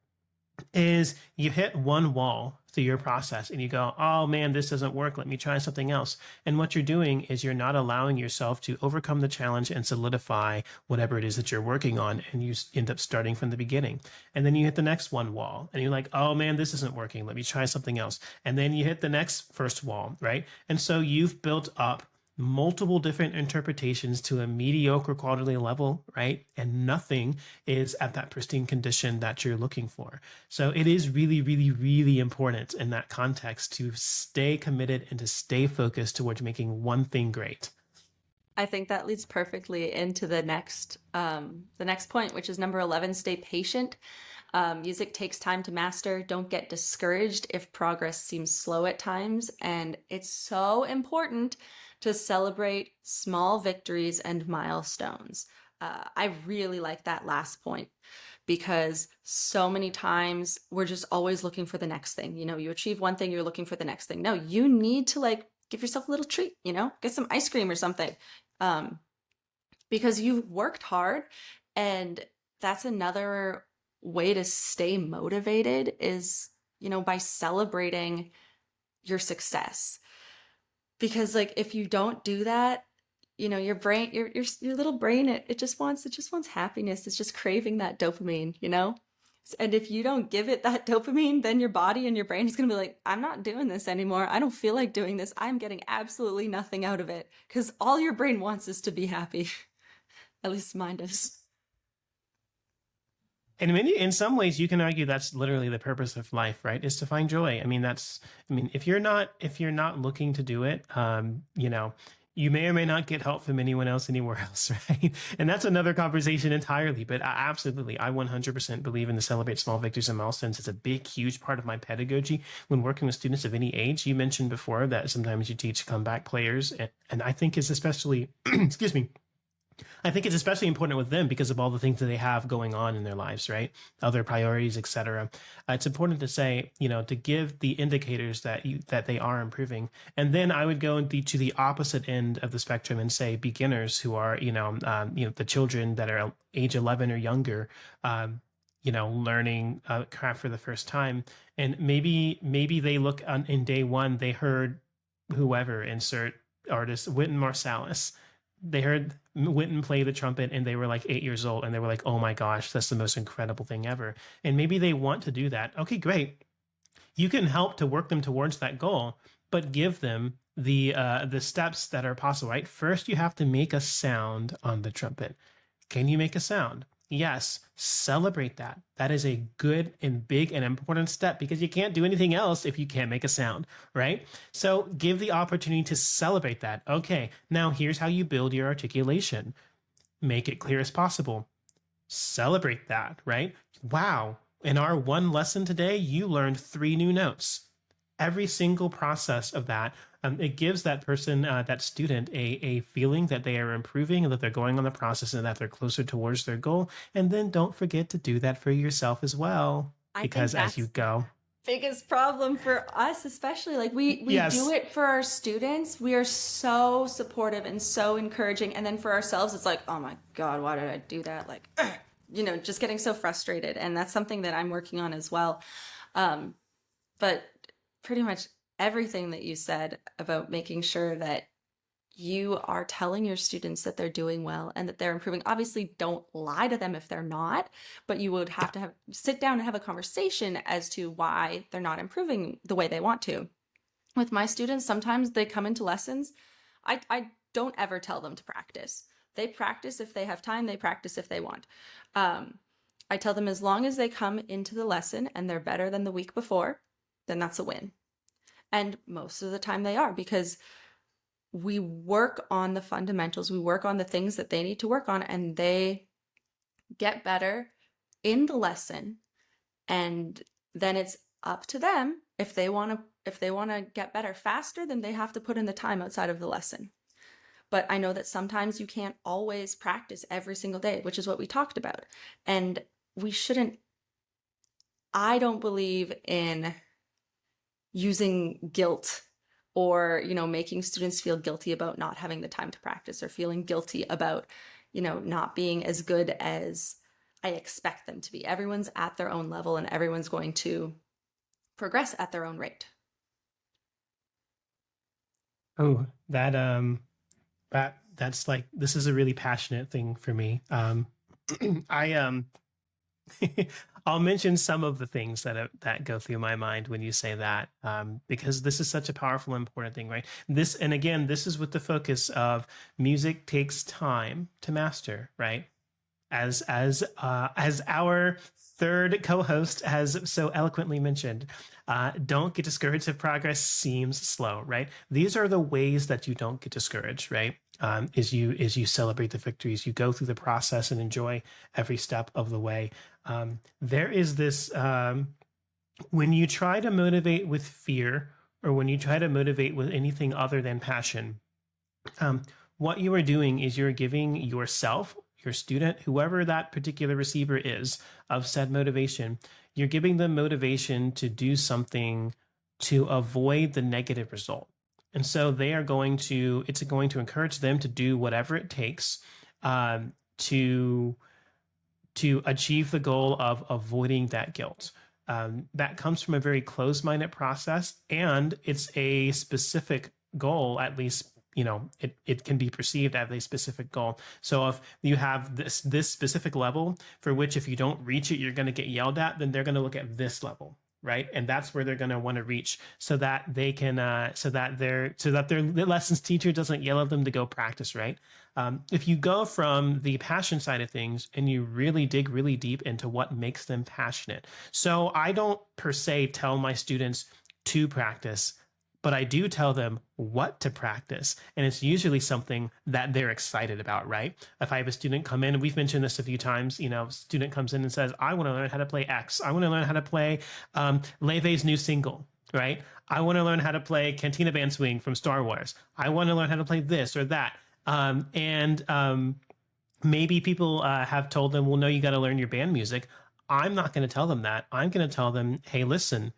is you hit one wall through your process and you go, oh man, this doesn't work. Let me try something else. And what you're doing is you're not allowing yourself to overcome the challenge and solidify whatever it is that you're working on. And you end up starting from the beginning. And then you hit the next one wall and you're like, oh man, this isn't working. Let me try something else. And then you hit the next first wall, right? And so you've built up multiple different interpretations to a mediocre quality level, right? And nothing is at that pristine condition that you're looking for. So it is really, really, really important in that context to stay committed and to stay focused towards making one thing great. I think that leads perfectly into the next point, which is number 11, stay patient. Music takes time to master. Don't get discouraged if progress seems slow at times. And it's so important to celebrate small victories and milestones. I really like that last point, because so many times we're just always looking for the next thing. You achieve one thing, you're looking for the next thing. No, you need to give yourself a little treat, get some ice cream or something, because you've worked hard. And that's another way to stay motivated is, by celebrating your success. Because if you don't do that, your brain, your little brain, it just wants happiness. It's just craving that dopamine, And if you don't give it that dopamine, then your body and your brain is going to be like, I'm not doing this anymore. I don't feel like doing this. I'm getting absolutely nothing out of it, because all your brain wants is to be happy. At least mine does. And in some ways, you can argue that's literally the purpose of life, right? Is to find joy. If you're not looking to do it, you may or may not get help from anyone else anywhere else, right? And that's another conversation entirely. But absolutely, I 100% believe in the celebrate small victories and milestones. It's a big, huge part of my pedagogy when working with students of any age. You mentioned before that sometimes you teach comeback players, and I think it's especially, excuse me, I think it's especially important with them because of all the things that they have going on in their lives, right? Other priorities, etc. It's important to say, to give the indicators that they are improving. And then I would go to the opposite end of the spectrum and say beginners who are, the children that are age 11 or younger, learning craft for the first time. And maybe they look in day one, they heard whoever, insert artist, Wynton Marsalis. They heard Wynton play the trumpet and they were like 8 years old and they were like, oh my gosh, that's the most incredible thing ever. And maybe they want to do that. Okay, great. You can help to work them towards that goal, but give them the steps that are possible, right? First, you have to make a sound on the trumpet. Can you make a sound? Yes, celebrate that. That is a good and big and important step, because you can't do anything else if you can't make a sound, right? So give the opportunity to celebrate that. Okay, now here's how you build your articulation. Make it clear as possible. Celebrate that, right? Wow, in our one lesson today, you learned 3 new notes. Every single process of that, it gives that person, that student, a feeling that they are improving and that they're going on the process and that they're closer towards their goal. And then don't forget to do that for yourself as well, because as you go. Biggest problem for us, especially we Yes. do it for our students. We are so supportive and so encouraging. And then for ourselves, it's like, oh my God, why did I do that? Just getting so frustrated. And that's something that I'm working on as well. But pretty much everything that you said about making sure that you are telling your students that they're doing well and that they're improving. Obviously, don't lie to them if they're not, but you would have to sit down and have a conversation as to why they're not improving the way they want to. With my students, sometimes they come into lessons. I don't ever tell them to practice. They practice if they have time, they practice if they want. I tell them as long as they come into the lesson and they're better than the week before, then that's a win. And most of the time they are, because we work on the fundamentals, we work on the things that they need to work on, and they get better in the lesson. And then it's up to them. If they want to get better faster, then they have to put in the time outside of the lesson. But I know that sometimes you can't always practice every single day, which is what we talked about. And we shouldn't, I don't believe in using guilt or, making students feel guilty about not having the time to practice, or feeling guilty about, not being as good as I expect them to be. Everyone's at their own level and everyone's going to progress at their own rate. Oh, that's like, this is a really passionate thing for me. I I'll mention some of the things that go through my mind when you say that, because this is such a powerful, important thing, right? And again, this is with the focus of music takes time to master, right? As our third co-host has so eloquently mentioned, don't get discouraged if progress seems slow, right? These are the ways that you don't get discouraged, right? Is you celebrate the victories, you go through the process and enjoy every step of the way. There is this, when you try to motivate with fear, or when you try to motivate with anything other than passion, what you are doing is you're giving yourself, your student, whoever that particular receiver is of said motivation, you're giving them motivation to do something to avoid the negative result. And so it's going to encourage them to do whatever it takes to achieve the goal of avoiding that guilt. That comes from a very closed-minded process, and it's a specific goal, at least it can be perceived as a specific goal. So if you have this specific level for which if you don't reach it, you're going to get yelled at, then they're going to look at this level, right? And that's where they're going to want to reach, so that they can, so that their lessons teacher doesn't yell at them to go practice, right? If you go from the passion side of things and you really dig really deep into what makes them passionate. So I don't per se tell my students to practice, but I do tell them what to practice. And it's usually something that they're excited about, right? If I have a student come in, and we've mentioned this a few times, student comes in and says, I want to learn how to play X. I want to learn how to play Leve's new single, right? I want to learn how to play Cantina Band Swing from Star Wars. I want to learn how to play this or that. Maybe people have told them, well, no, you got to learn your band music. I'm not going to tell them that. I'm going to tell them, hey, listen,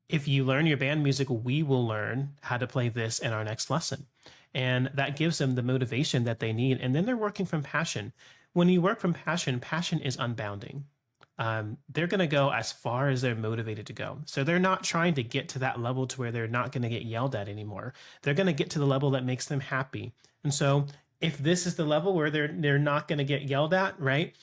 if you learn your band music, we will learn how to play this in our next lesson. And that gives them the motivation that they need. And then they're working from passion. When you work from passion, passion is unbounding. They're going to go as far as they're motivated to go. So they're not trying to get to that level to where they're not going to get yelled at anymore. They're going to get to the level that makes them happy. And so if this is the level where they're not going to get yelled at, right?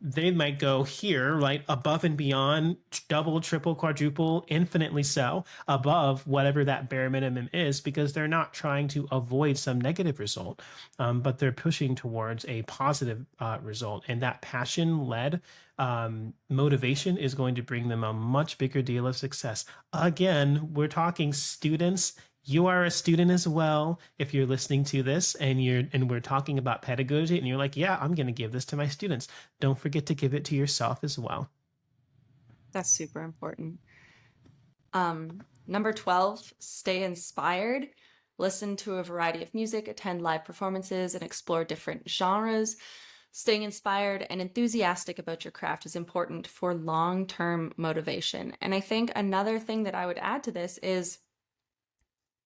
They might go here, right, above and beyond, double, triple, quadruple, infinitely so, above whatever that bare minimum is, because they're not trying to avoid some negative result, but they're pushing towards a positive result. And that passion-led motivation is going to bring them a much bigger deal of success. Again, we're talking students. You are a student as well. If you're listening to this and we're talking about pedagogy and you're like, yeah, I'm going to give this to my students, don't forget to give it to yourself as well. That's super important. Number 12, stay inspired. Listen to a variety of music, attend live performances, and explore different genres. Staying inspired and enthusiastic about your craft is important for long-term motivation. And I think another thing that I would add to this is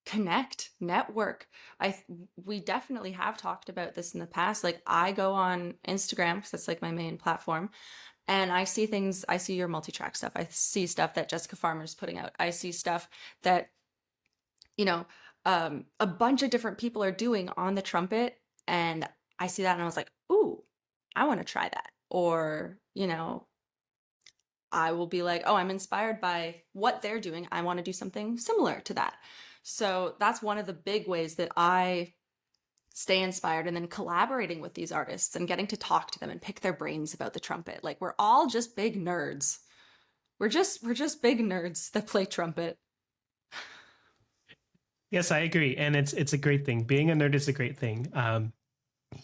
connect, network. We definitely have talked about this in the past. Like, I go on Instagram because that's like my main platform, and I see things. I see your multi-track stuff. I see stuff that Jessica Farmer's putting out. I see stuff that, a bunch of different people are doing on the trumpet. And I see that and I was like, ooh, I want to try that. Or, I will be like, oh, I'm inspired by what they're doing. I want to do something similar to that. So that's one of the big ways that I stay inspired, and then collaborating with these artists and getting to talk to them and pick their brains about the trumpet. Like, we're all just big nerds. We're just big nerds that play trumpet. Yes, I agree, and it's a great thing. Being a nerd is a great thing.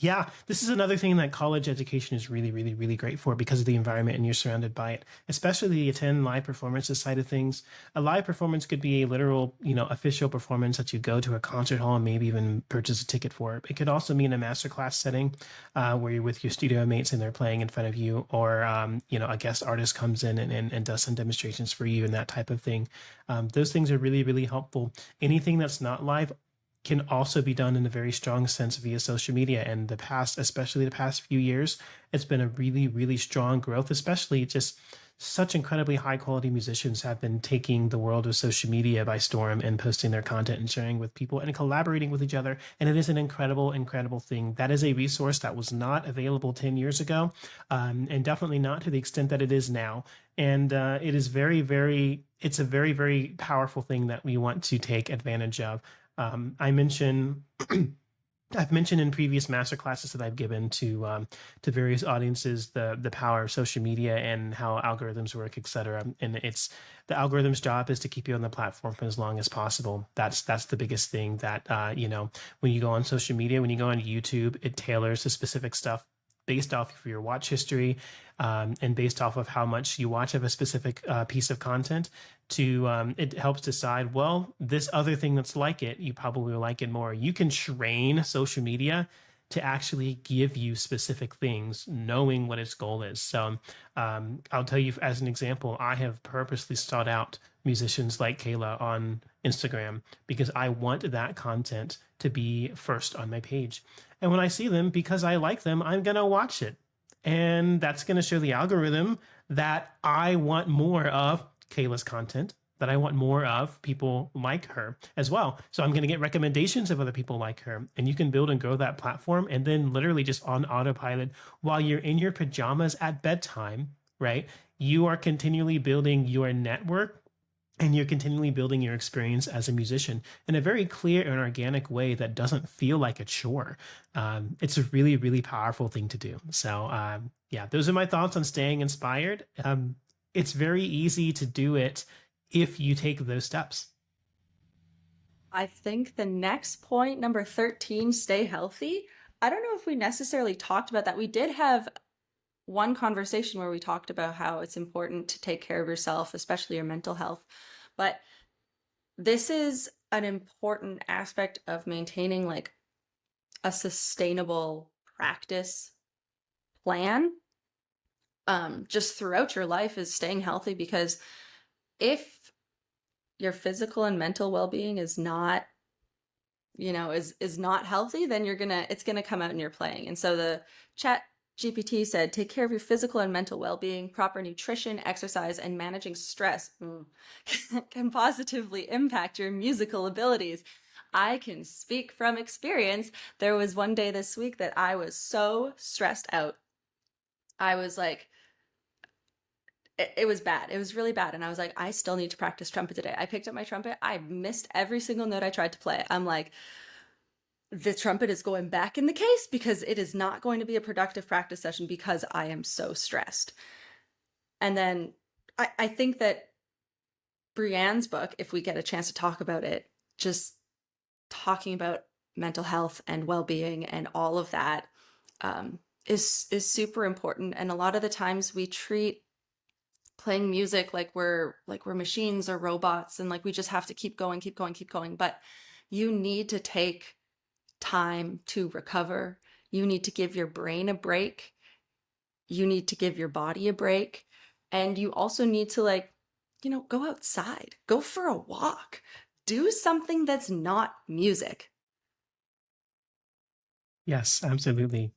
Yeah, this is another thing that college education is really, really, really great for because of the environment and you're surrounded by it, especially the attend live performances side of things. A live performance could be a literal, official performance that you go to a concert hall and maybe even purchase a ticket for. It could also mean a masterclass setting where you're with your studio mates and they're playing in front of you, or, a guest artist comes in and does some demonstrations for you and that type of thing. Those things are really, really helpful. Anything that's not live can also be done in a very strong sense via social media. And especially the past few years, it's been a really, really strong growth, especially just such incredibly high quality musicians have been taking the world of social media by storm and posting their content and sharing with people and collaborating with each other. And it is an incredible, incredible thing. That is a resource that was not available 10 years ago, and definitely not to the extent that it is now. And it is it's a very, very powerful thing that we want to take advantage of. I mentioned I've mentioned in previous masterclasses that I've given to various audiences the power of social media and how algorithms work, etc. And it's the algorithm's job is to keep you on the platform for as long as possible. That's the biggest thing that when you go on social media, when you go on YouTube, it tailors to specific stuff based off of your watch history, and based off of how much you watch of a specific piece of content. It helps decide, well, this other thing that's like it, you probably will like it more. You can train social media to actually give you specific things, knowing what its goal is. So I'll tell you, as an example, I have purposely sought out musicians like Kayla on Instagram because I want that content to be first on my page. And when I see them, because I like them, I'm going to watch it. And that's going to show the algorithm that I want more of Kayla's content, that I want more of people like her as well. So I'm going to get recommendations of other people like her. And you can build and grow that platform. And then literally just on autopilot while you're in your pajamas at bedtime, right? You are continually building your network and you're continually building your experience as a musician in a very clear and organic way that doesn't feel like a chore. It's a really, really powerful thing to do. So, yeah, those are my thoughts on staying inspired. It's very easy to do it if you take those steps. I think the next point, number 13, stay healthy. I don't know if we necessarily talked about that. We did have one conversation where we talked about how it's important to take care of yourself, especially your mental health. But this is an important aspect of maintaining like a sustainable practice plan just throughout your life, is staying healthy, because if your physical and mental well-being is not is not healthy, then it's gonna come out in your playing. And so the Chat GPT said, take care of your physical and mental well-being. Proper nutrition, exercise, and managing stress can positively impact your musical abilities. I can speak from experience. There was one day this week that I was so stressed out. I was like, it was bad. It was really bad. And I was like, I still need to practice trumpet today. I picked up my trumpet. I missed every single note I tried to play. I'm like, the trumpet is going back in the case because it is not going to be a productive practice session because I am so stressed. And then I think that Brianne's book, if we get a chance to talk about it, just talking about mental health and well-being and all of that, is super important. And a lot of the times we treat playing music like we're machines or robots, and like we just have to keep going, keep going, keep going. But you need to take time to recover. You need to give your brain a break. You need to give your body a break. And you also need to go outside, go for a walk, do something that's not music. Yes, absolutely.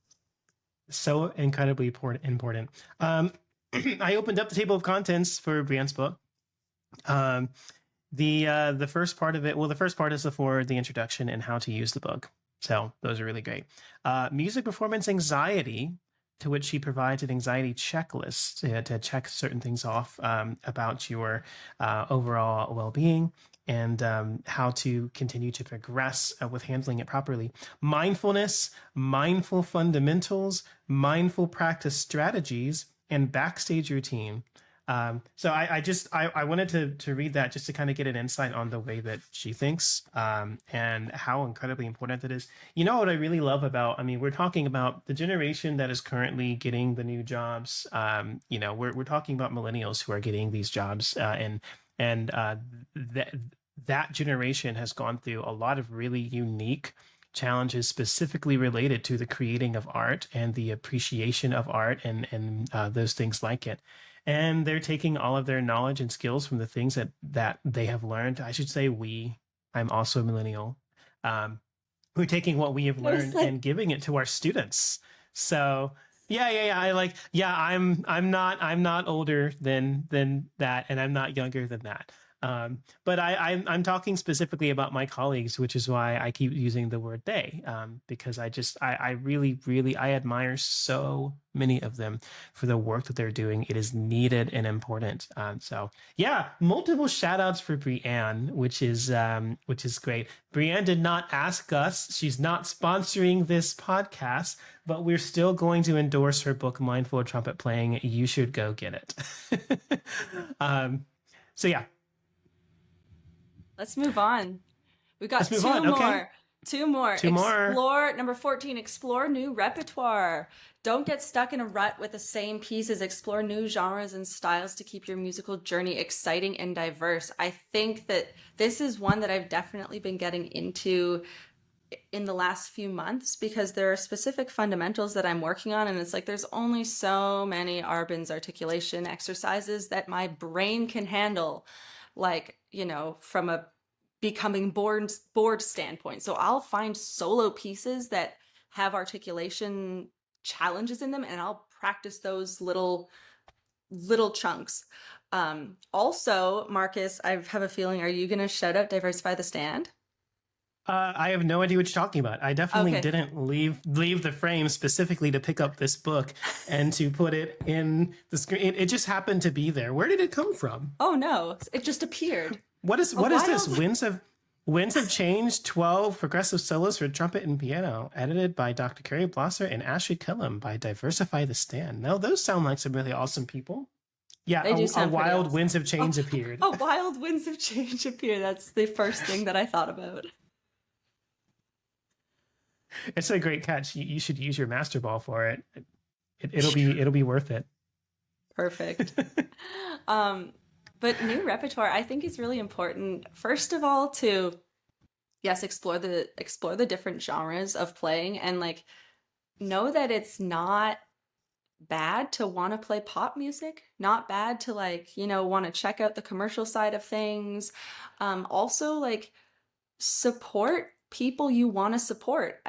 So incredibly important. I opened up the table of contents for Brianne's book. The first part of it, well, the first part is for the introduction and how to use the book. So those are really great. Music performance anxiety, to which she provides an anxiety checklist to check certain things off about your overall well-being and how to continue to progress with handling it properly. Mindfulness, mindful fundamentals, mindful practice strategies, and backstage routine. So I wanted to read that just to kind of get an insight on the way that she thinks and how incredibly important it is. You know what I really love about, I mean, we're talking about the generation that is currently getting the new jobs. We're talking about millennials who are getting these jobs and that generation has gone through a lot of really unique challenges specifically related to the creating of art and the appreciation of art and those things like it. And they're taking all of their knowledge and skills from the things that they have learned. I should say I'm also a millennial. We're taking what we have learned and giving it to our students. So yeah. I'm not older than that, and I'm not younger than that. But I'm talking specifically about my colleagues, which is why I keep using the word they, because I really I admire so many of them for the work that they're doing. It is needed and important. So yeah, multiple shout outs for Brianne, which is great. Brianne did not ask us. She's not sponsoring this podcast, but we're still going to endorse her book, Mindful Trumpet Playing. You should go get it. So yeah. Let's move on. We got Let's move on. Okay. Two more. Explore number 14. Explore new repertoire. Don't get stuck in a rut with the same pieces. Explore new genres and styles to keep your musical journey exciting and diverse. I think that this is one that I've definitely been getting into in the last few months because there are specific fundamentals that I'm working on, and it's like there's only so many Arbin's articulation exercises that my brain can handle, like, from a becoming board standpoint. So I'll find solo pieces that have articulation challenges in them, and I'll practice those little chunks. Also, Marcus, I have a feeling, are you going to shout out Diversify the Stand? I have no idea what you're talking about. I definitely didn't leave the frame specifically to pick up this book and to put it in the screen. It just happened to be there. Where did it come from? Oh no, it just appeared. What is this? Winds have Changed 12 progressive solos for trumpet and piano, edited by Dr. Carrie Blosser and Ashley Killam by Diversify the Stand. Now those sound like some really awesome people. Yeah, a wild awesome. Winds of Change appeared. A wild Winds of Change appeared. That's the first thing that I thought about. It's a great catch. You should use your master ball for it. It'll be worth it. Perfect. But new repertoire, I think, is really important. First of all, to explore the different genres of playing, and like know that it's not bad to want to play pop music, not bad to want to check out the commercial side of things. Also, like, support people you want to support.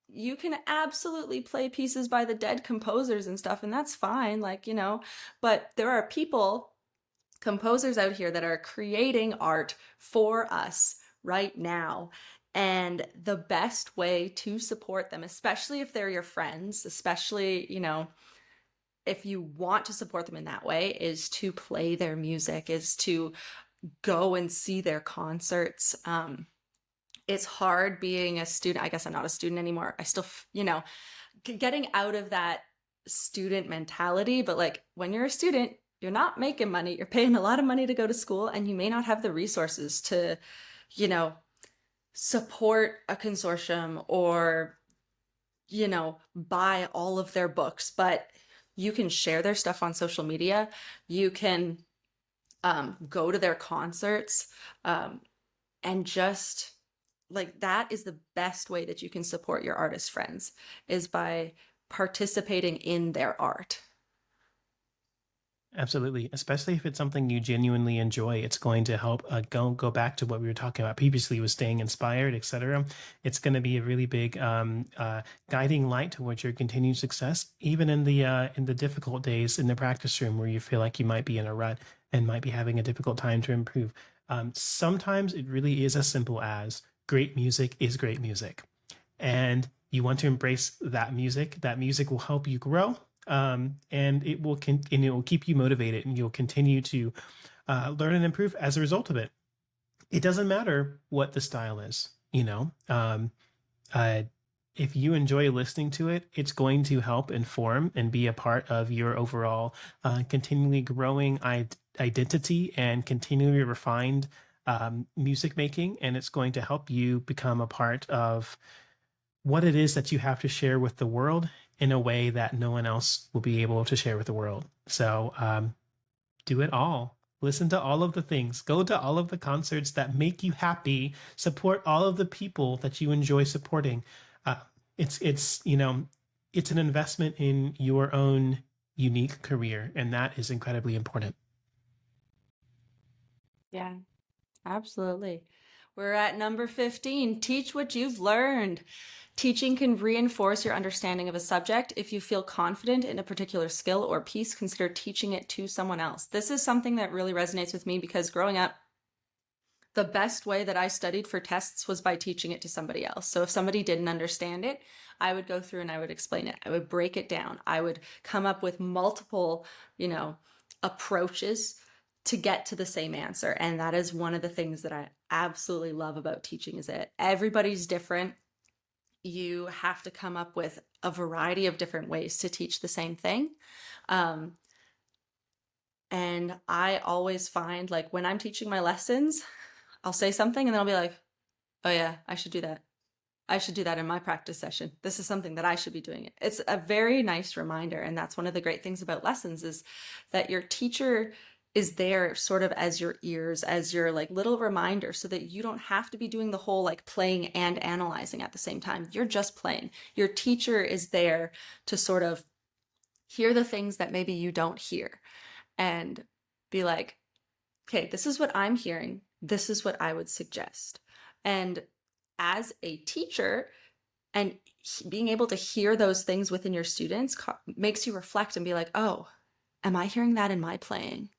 You can absolutely play pieces by the dead composers and stuff, and that's fine, but there are composers out here that are creating art for us right now. And the best way to support them, especially if they're your friends, especially, if you want to support them in that way, is to play their music, is to go and see their concerts. It's hard being a student. I guess I'm not a student anymore. I still, getting out of that student mentality. But when you're a student, you're not making money. You're paying a lot of money to go to school, and you may not have the resources to, support a consortium or, buy all of their books. But you can share their stuff on social media. You can go to their concerts, and just that is the best way that you can support your artist friends, is by participating in their art. Absolutely. Especially if it's something you genuinely enjoy, it's going to help go back to what we were talking about previously with staying inspired, etc. It's going to be a really big guiding light towards your continued success, even in the difficult days in the practice room where you feel like you might be in a rut and might be having a difficult time to improve. Sometimes it really is as simple as great music is great music. And you want to embrace that music. That music will help you grow, and it will and it will keep you motivated, and you'll continue to learn and improve as a result of it. It doesn't matter what the style is, you know. Uh, if you enjoy listening to it, it's going to help inform and be a part of your overall continually growing identity and continually refined music making. And it's going to help you become a part of what it is that you have to share with the world in a way that no one else will be able to share with the world. So do it all. Listen to all of the things. Go to all of the concerts that make you happy. Support all of the people that you enjoy supporting. It's it's an investment in your own unique career, and that is incredibly important. Yeah, absolutely. We're at number 15. Teach what you've learned. Teaching can reinforce your understanding of a subject. If you feel confident in a particular skill or piece, consider teaching it to someone else. This is something that really resonates with me because growing up, the best way that I studied for tests was by teaching it to somebody else. So if somebody didn't understand it, I would go through and I would explain it. I would break it down. I would come up with multiple, approaches to get to the same answer. And that is one of the things that I absolutely love about teaching is that everybody's different. You have to come up with a variety of different ways to teach the same thing. And I always find like when I'm teaching my lessons, I'll say something and then I'll be like, oh yeah, I should do that. I should do that in my practice session. This is something that I should be doing. It's a very nice reminder. And that's one of the great things about lessons is that your teacher is there sort of as your ears, as your like little reminder so that you don't have to be doing the whole like playing and analyzing at the same time. You're just playing. Your teacher is there to sort of hear the things that maybe you don't hear and be like, okay, this is what I'm hearing. This is what I would suggest. And as a teacher and being able to hear those things within your students makes you reflect and be like, oh, am I hearing that in my playing?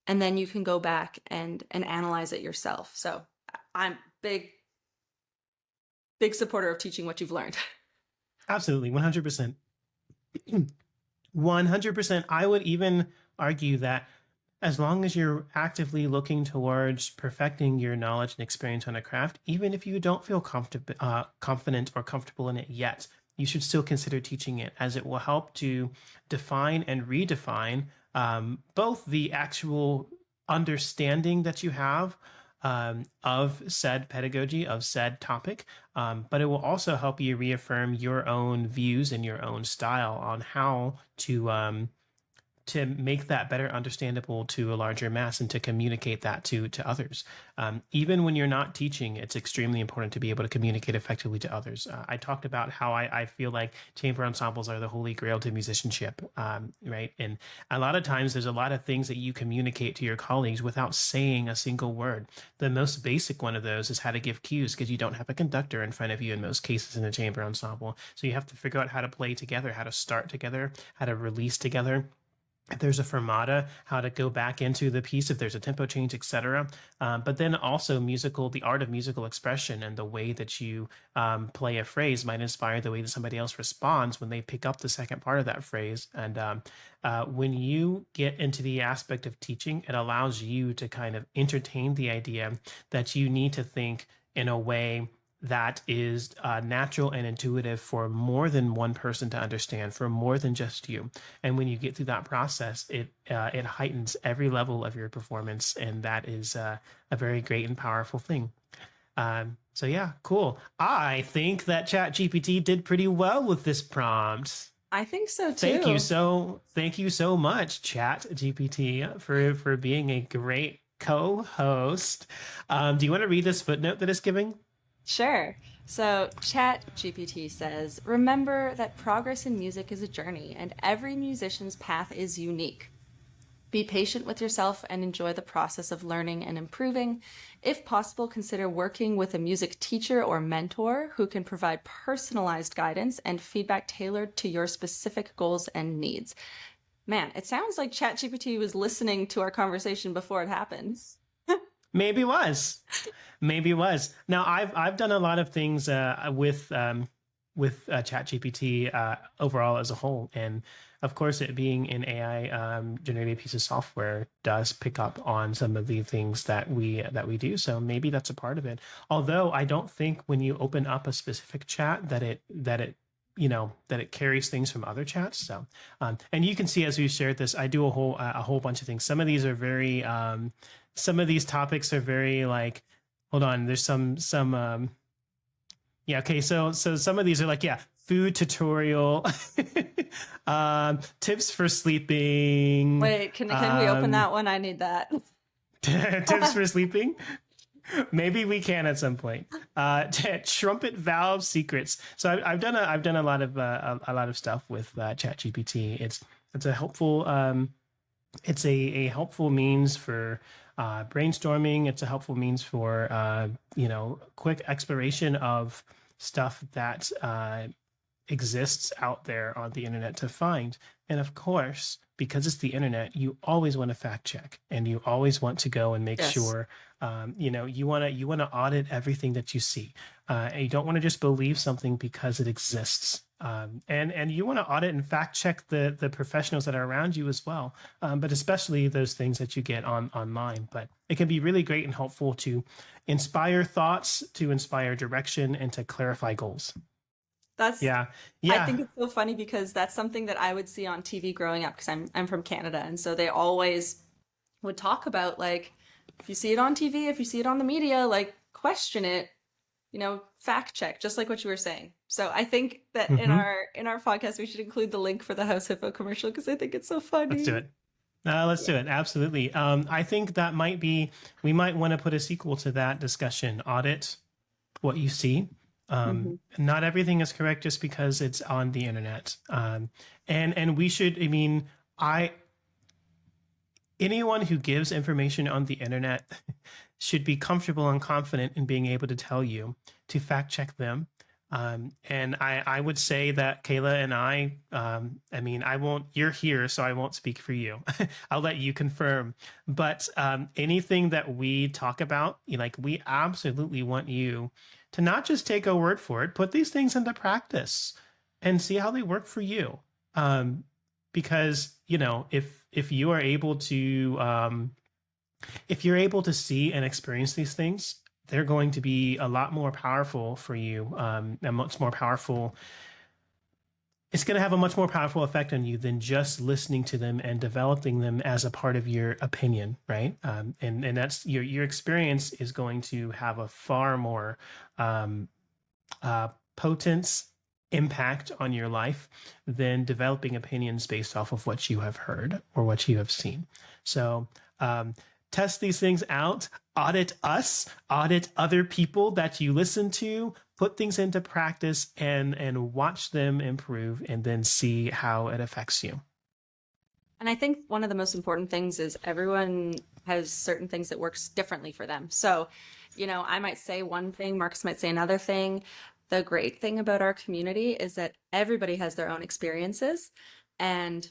And then you can go back and analyze it yourself. So I'm big supporter of teaching what you've learned. Absolutely, 100%. 100%. I would even argue that as long as you're actively looking towards perfecting your knowledge and experience on a craft, even if you don't feel confident or comfortable in it yet, you should still consider teaching it, as it will help to define and redefine both the actual understanding that you have of said pedagogy, of said topic, but it will also help you reaffirm your own views and your own style on how to make that better understandable to a larger mass and to communicate that to others. Even when you're not teaching, it's extremely important to be able to communicate effectively to others. I talked about how I feel like chamber ensembles are the holy grail to musicianship, right? And a lot of times there's a lot of things that you communicate to your colleagues without saying a single word. The most basic one of those is how to give cues, because you don't have a conductor in front of you in most cases in a chamber ensemble. So you have to figure out how to play together, how to start together, how to release together. If there's a fermata, how to go back into the piece, if there's a tempo change, etc. But then also the art of musical expression and the way that you play a phrase might inspire the way that somebody else responds when they pick up the second part of that phrase. And when you get into the aspect of teaching, it allows you to kind of entertain the idea that you need to think in a way that is natural and intuitive for more than one person to understand, for more than just you. And when you get through that process, it heightens every level of your performance, and that is a very great and powerful thing. So yeah, cool. I think that ChatGPT did pretty well with this prompt. I think so too. Thank you so much, ChatGPT, for being a great co-host. Do you want to read this footnote that it's giving? Sure. So Chat GPT says, remember that progress in music is a journey and every musician's path is unique. Be patient with yourself and enjoy the process of learning and improving. If possible, consider working with a music teacher or mentor who can provide personalized guidance and feedback tailored to your specific goals and needs. Man, it sounds like ChatGPT was listening to our conversation before it happened. Maybe was. Maybe was. Now I've done a lot of things with ChatGPT overall as a whole, and of course, it being an AI generated piece of software does pick up on some of the things that we do. So maybe that's a part of it. Although I don't think when you open up a specific chat that it carries things from other chats. So and you can see as we shared this, I do a whole bunch of things. Some of these are very some of these topics are very like, hold on, there's some yeah, okay, so some of these are like, yeah, food tutorial, tips for sleeping. Wait, can we open that one? I need that. Tips for sleeping. Maybe we can at some point. Trumpet valve secrets. So I've done a lot of stuff with ChatGPT. It's a helpful it's a helpful means for brainstorming. It's a helpful means for quick exploration of stuff that exists out there on the internet to find. And of course, because it's the internet, you always want to fact check, and you always want to go and make sure you want to audit everything that you see. And you don't want to just believe something because it exists. And you want to audit and fact check the professionals that are around you as well, but especially those things that you get online. But it can be really great and helpful to inspire thoughts, to inspire direction, and to clarify goals. I think it's so funny because that's something that I would see on TV growing up, because I'm from Canada, and so they always would talk about, like, if you see it on TV, if you see it on the media, like, question it, fact check, just like what you were saying. So I think that in our podcast we should include the link for the House Hippo commercial, because I think it's so funny. Let's do it. Let's do it. Absolutely. I think that we might want to put a sequel to that discussion. Audit what you see. Not everything is correct just because it's on the internet. And we should, anyone who gives information on the internet should be comfortable and confident in being able to tell you to fact check them. And I would say that Kayla and I won't, you're here, so I won't speak for you. I'll let you confirm. But anything that we talk about, we absolutely want you to not just take our word for it, put these things into practice and see how they work for you. Because, if you are able to, if you're able to see and experience these things, they're going to be a lot more powerful for you, and much more powerful. It's going to have a much more powerful effect on you than just listening to them and developing them as a part of your opinion, right? And that's your experience is going to have a far more potent impact on your life than developing opinions based off of what you have heard or what you have seen. So test these things out, audit us, audit other people that you listen to, put things into practice and watch them improve, and then see how it affects you. And I think one of the most important things is everyone has certain things that works differently for them. So, I might say one thing, Marcus might say another thing. The great thing about our community is that everybody has their own experiences. And,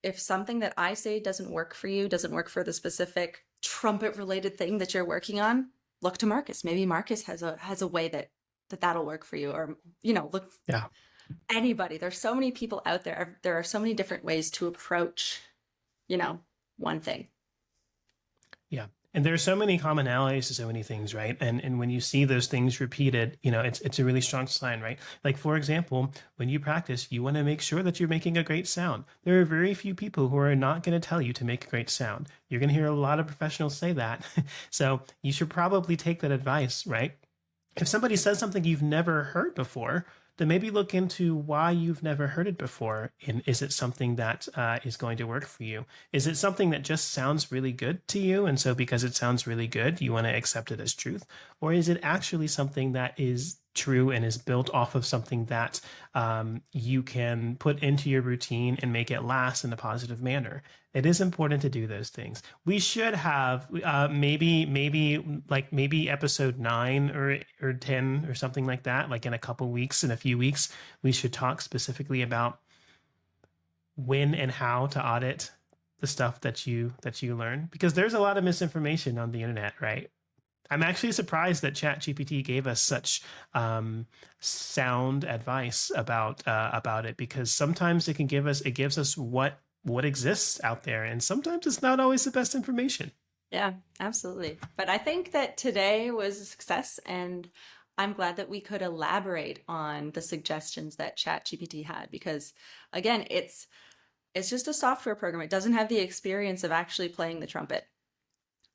if something that I say doesn't work for you, doesn't work for the specific trumpet related thing that you're working on, look to Marcus. Maybe Marcus has a way that'll work for you, or, look. Yeah. Anybody. There's so many people out there. There are so many different ways to approach, one thing. Yeah. And there are so many commonalities to so many things, right? And when you see those things repeated, it's a really strong sign, right? Like, for example, when you practice, you want to make sure that you're making a great sound. There are very few people who are not going to tell you to make a great sound. You're going to hear a lot of professionals say that. So you should probably take that advice, right? If somebody says something you've never heard before, then maybe look into why you've never heard it before. And is it something that is going to work for you? Is it something that just sounds really good to you? And so because it sounds really good, you want to accept it as truth? Or is it actually something that is true and is built off of something that you can put into your routine and make it last in a positive manner? It is important to do those things. We should have maybe episode 9 or 10 or something like that. Like in a few weeks, we should talk specifically about when and how to audit the stuff that you learn, because there's a lot of misinformation on the internet, right? I'm actually surprised that ChatGPT gave us such sound advice about it, because sometimes it gives us what exists out there, and sometimes it's not always the best information. Yeah, absolutely. But I think that today was a success, and I'm glad that we could elaborate on the suggestions that ChatGPT had, because again, it's just a software program. It doesn't have the experience of actually playing the trumpet.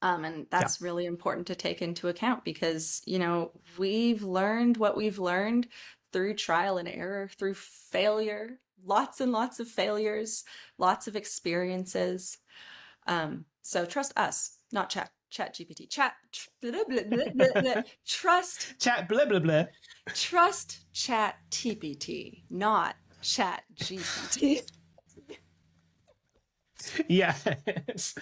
And that's really important to take into account, because, we've learned what we've learned through trial and error, through failure, lots and lots of failures, lots of experiences. So trust us, not ChatGPT. Trust Chat blah blah blah. Trust Chat TPT, not ChatGPT. Yes.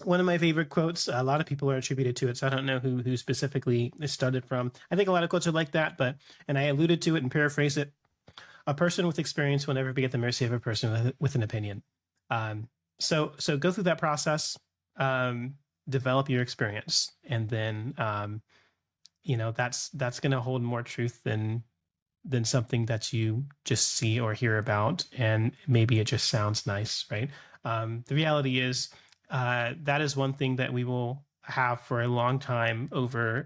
One of my favorite quotes, a lot of people are attributed to it, so I don't know who specifically it started from. I think a lot of quotes are like that, and I alluded to it and paraphrase it. A person with experience will never be at the mercy of a person with an opinion. So go through that process, develop your experience, and then that's going to hold more truth than something that you just see or hear about, and maybe it just sounds nice, right? The reality is that is one thing that we will have for a long time over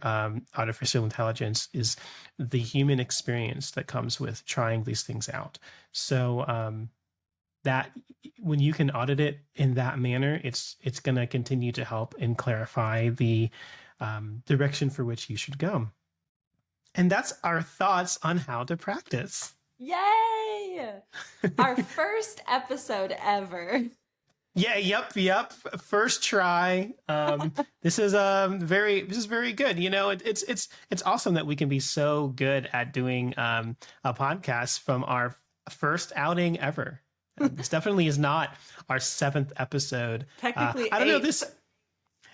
artificial intelligence, is the human experience that comes with trying these things out. So that when you can audit it in that manner, it's going to continue to help and clarify the direction for which you should go. And that's our thoughts on how to practice. Yay! Our first episode ever. Yeah, yep. First try. This is very good. It's awesome that we can be so good at doing a podcast from our first outing ever. This definitely is not our 7th episode. Technically, I don't know 8. this.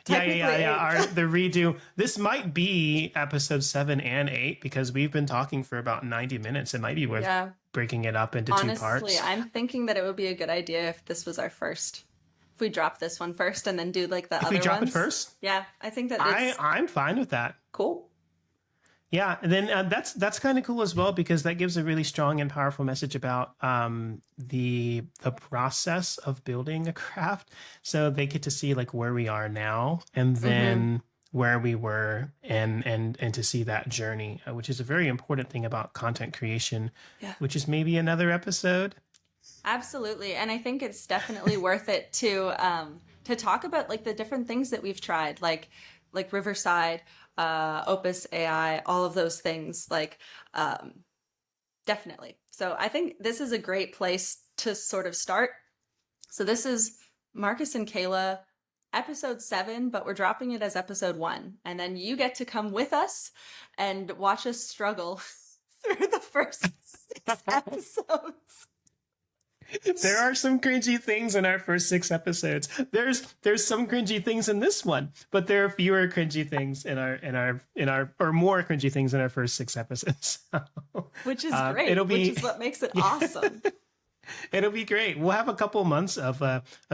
Yeah. The redo. This might be episode 7 and 8, because we've been talking for about 90 minutes. It might be worth breaking it up into 2 parts. Honestly, I'm thinking that it would be a good idea if this was our first. If we drop this one first and then do like the other ones. If we drop it first? Yeah, I think that I'm fine with that. Cool. Yeah, and then that's kind of cool as well, because that gives a really strong and powerful message about the process of building a craft. So they get to see like where we are now, and then where we were, and to see that journey, which is a very important thing about content creation, which is maybe another episode. Absolutely. And I think it's definitely worth it to talk about like the different things that we've tried, like Riverside, Opus AI, all of those things, definitely. So I think this is a great place to sort of start. So this is Marcus and Kayla, episode 7, but we're dropping it as episode 1. And then you get to come with us and watch us struggle through the first 6 episodes. There are some cringy things in our first 6 episodes. There's some cringy things in this one, but there are fewer cringy things in our or more cringy things in our first 6 episodes. Which is great. Which is what makes it awesome. It'll be great. We'll have a couple months of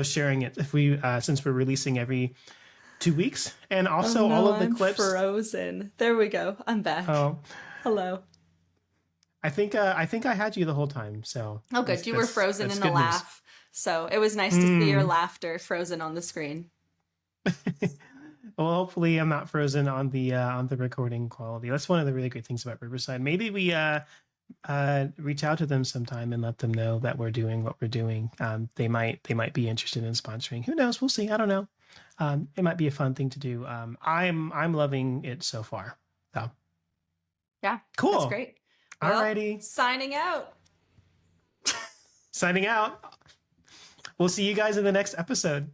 sharing it if we since we're releasing every 2 weeks, and also all of the clips. Frozen. There we go. I'm back. Oh, hello. I think I had you the whole time. So good. You were frozen in the laugh. News. So it was nice to see your laughter frozen on the screen. Well, hopefully I'm not frozen on the recording quality. That's one of the really great things about Riverside. Maybe we reach out to them sometime and let them know that we're doing what we're doing. They might be interested in sponsoring. Who knows? We'll see. I don't know. It might be a fun thing to do. I'm loving it so far. So yeah, cool. That's great. Well, alrighty. Signing out. Signing out. We'll see you guys in the next episode.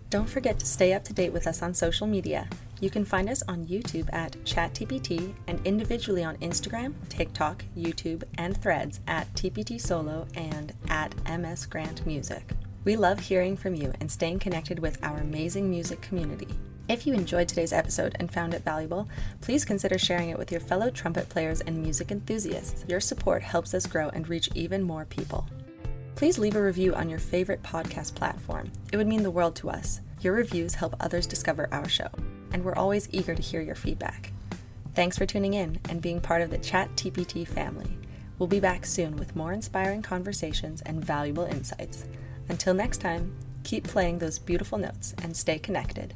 Don't forget to stay up to date with us on social media. You can find us on YouTube at Chat TPT, and individually on Instagram, TikTok, YouTube, and Threads at TPT Solo and at MS Grant Music. We love hearing from you and staying connected with our amazing music community. If you enjoyed today's episode and found it valuable, please consider sharing it with your fellow trumpet players and music enthusiasts. Your support helps us grow and reach even more people. Please leave a review on your favorite podcast platform. It would mean the world to us. Your reviews help others discover our show, and we're always eager to hear your feedback. Thanks for tuning in and being part of the Chat TPT family. We'll be back soon with more inspiring conversations and valuable insights. Until next time, keep playing those beautiful notes and stay connected.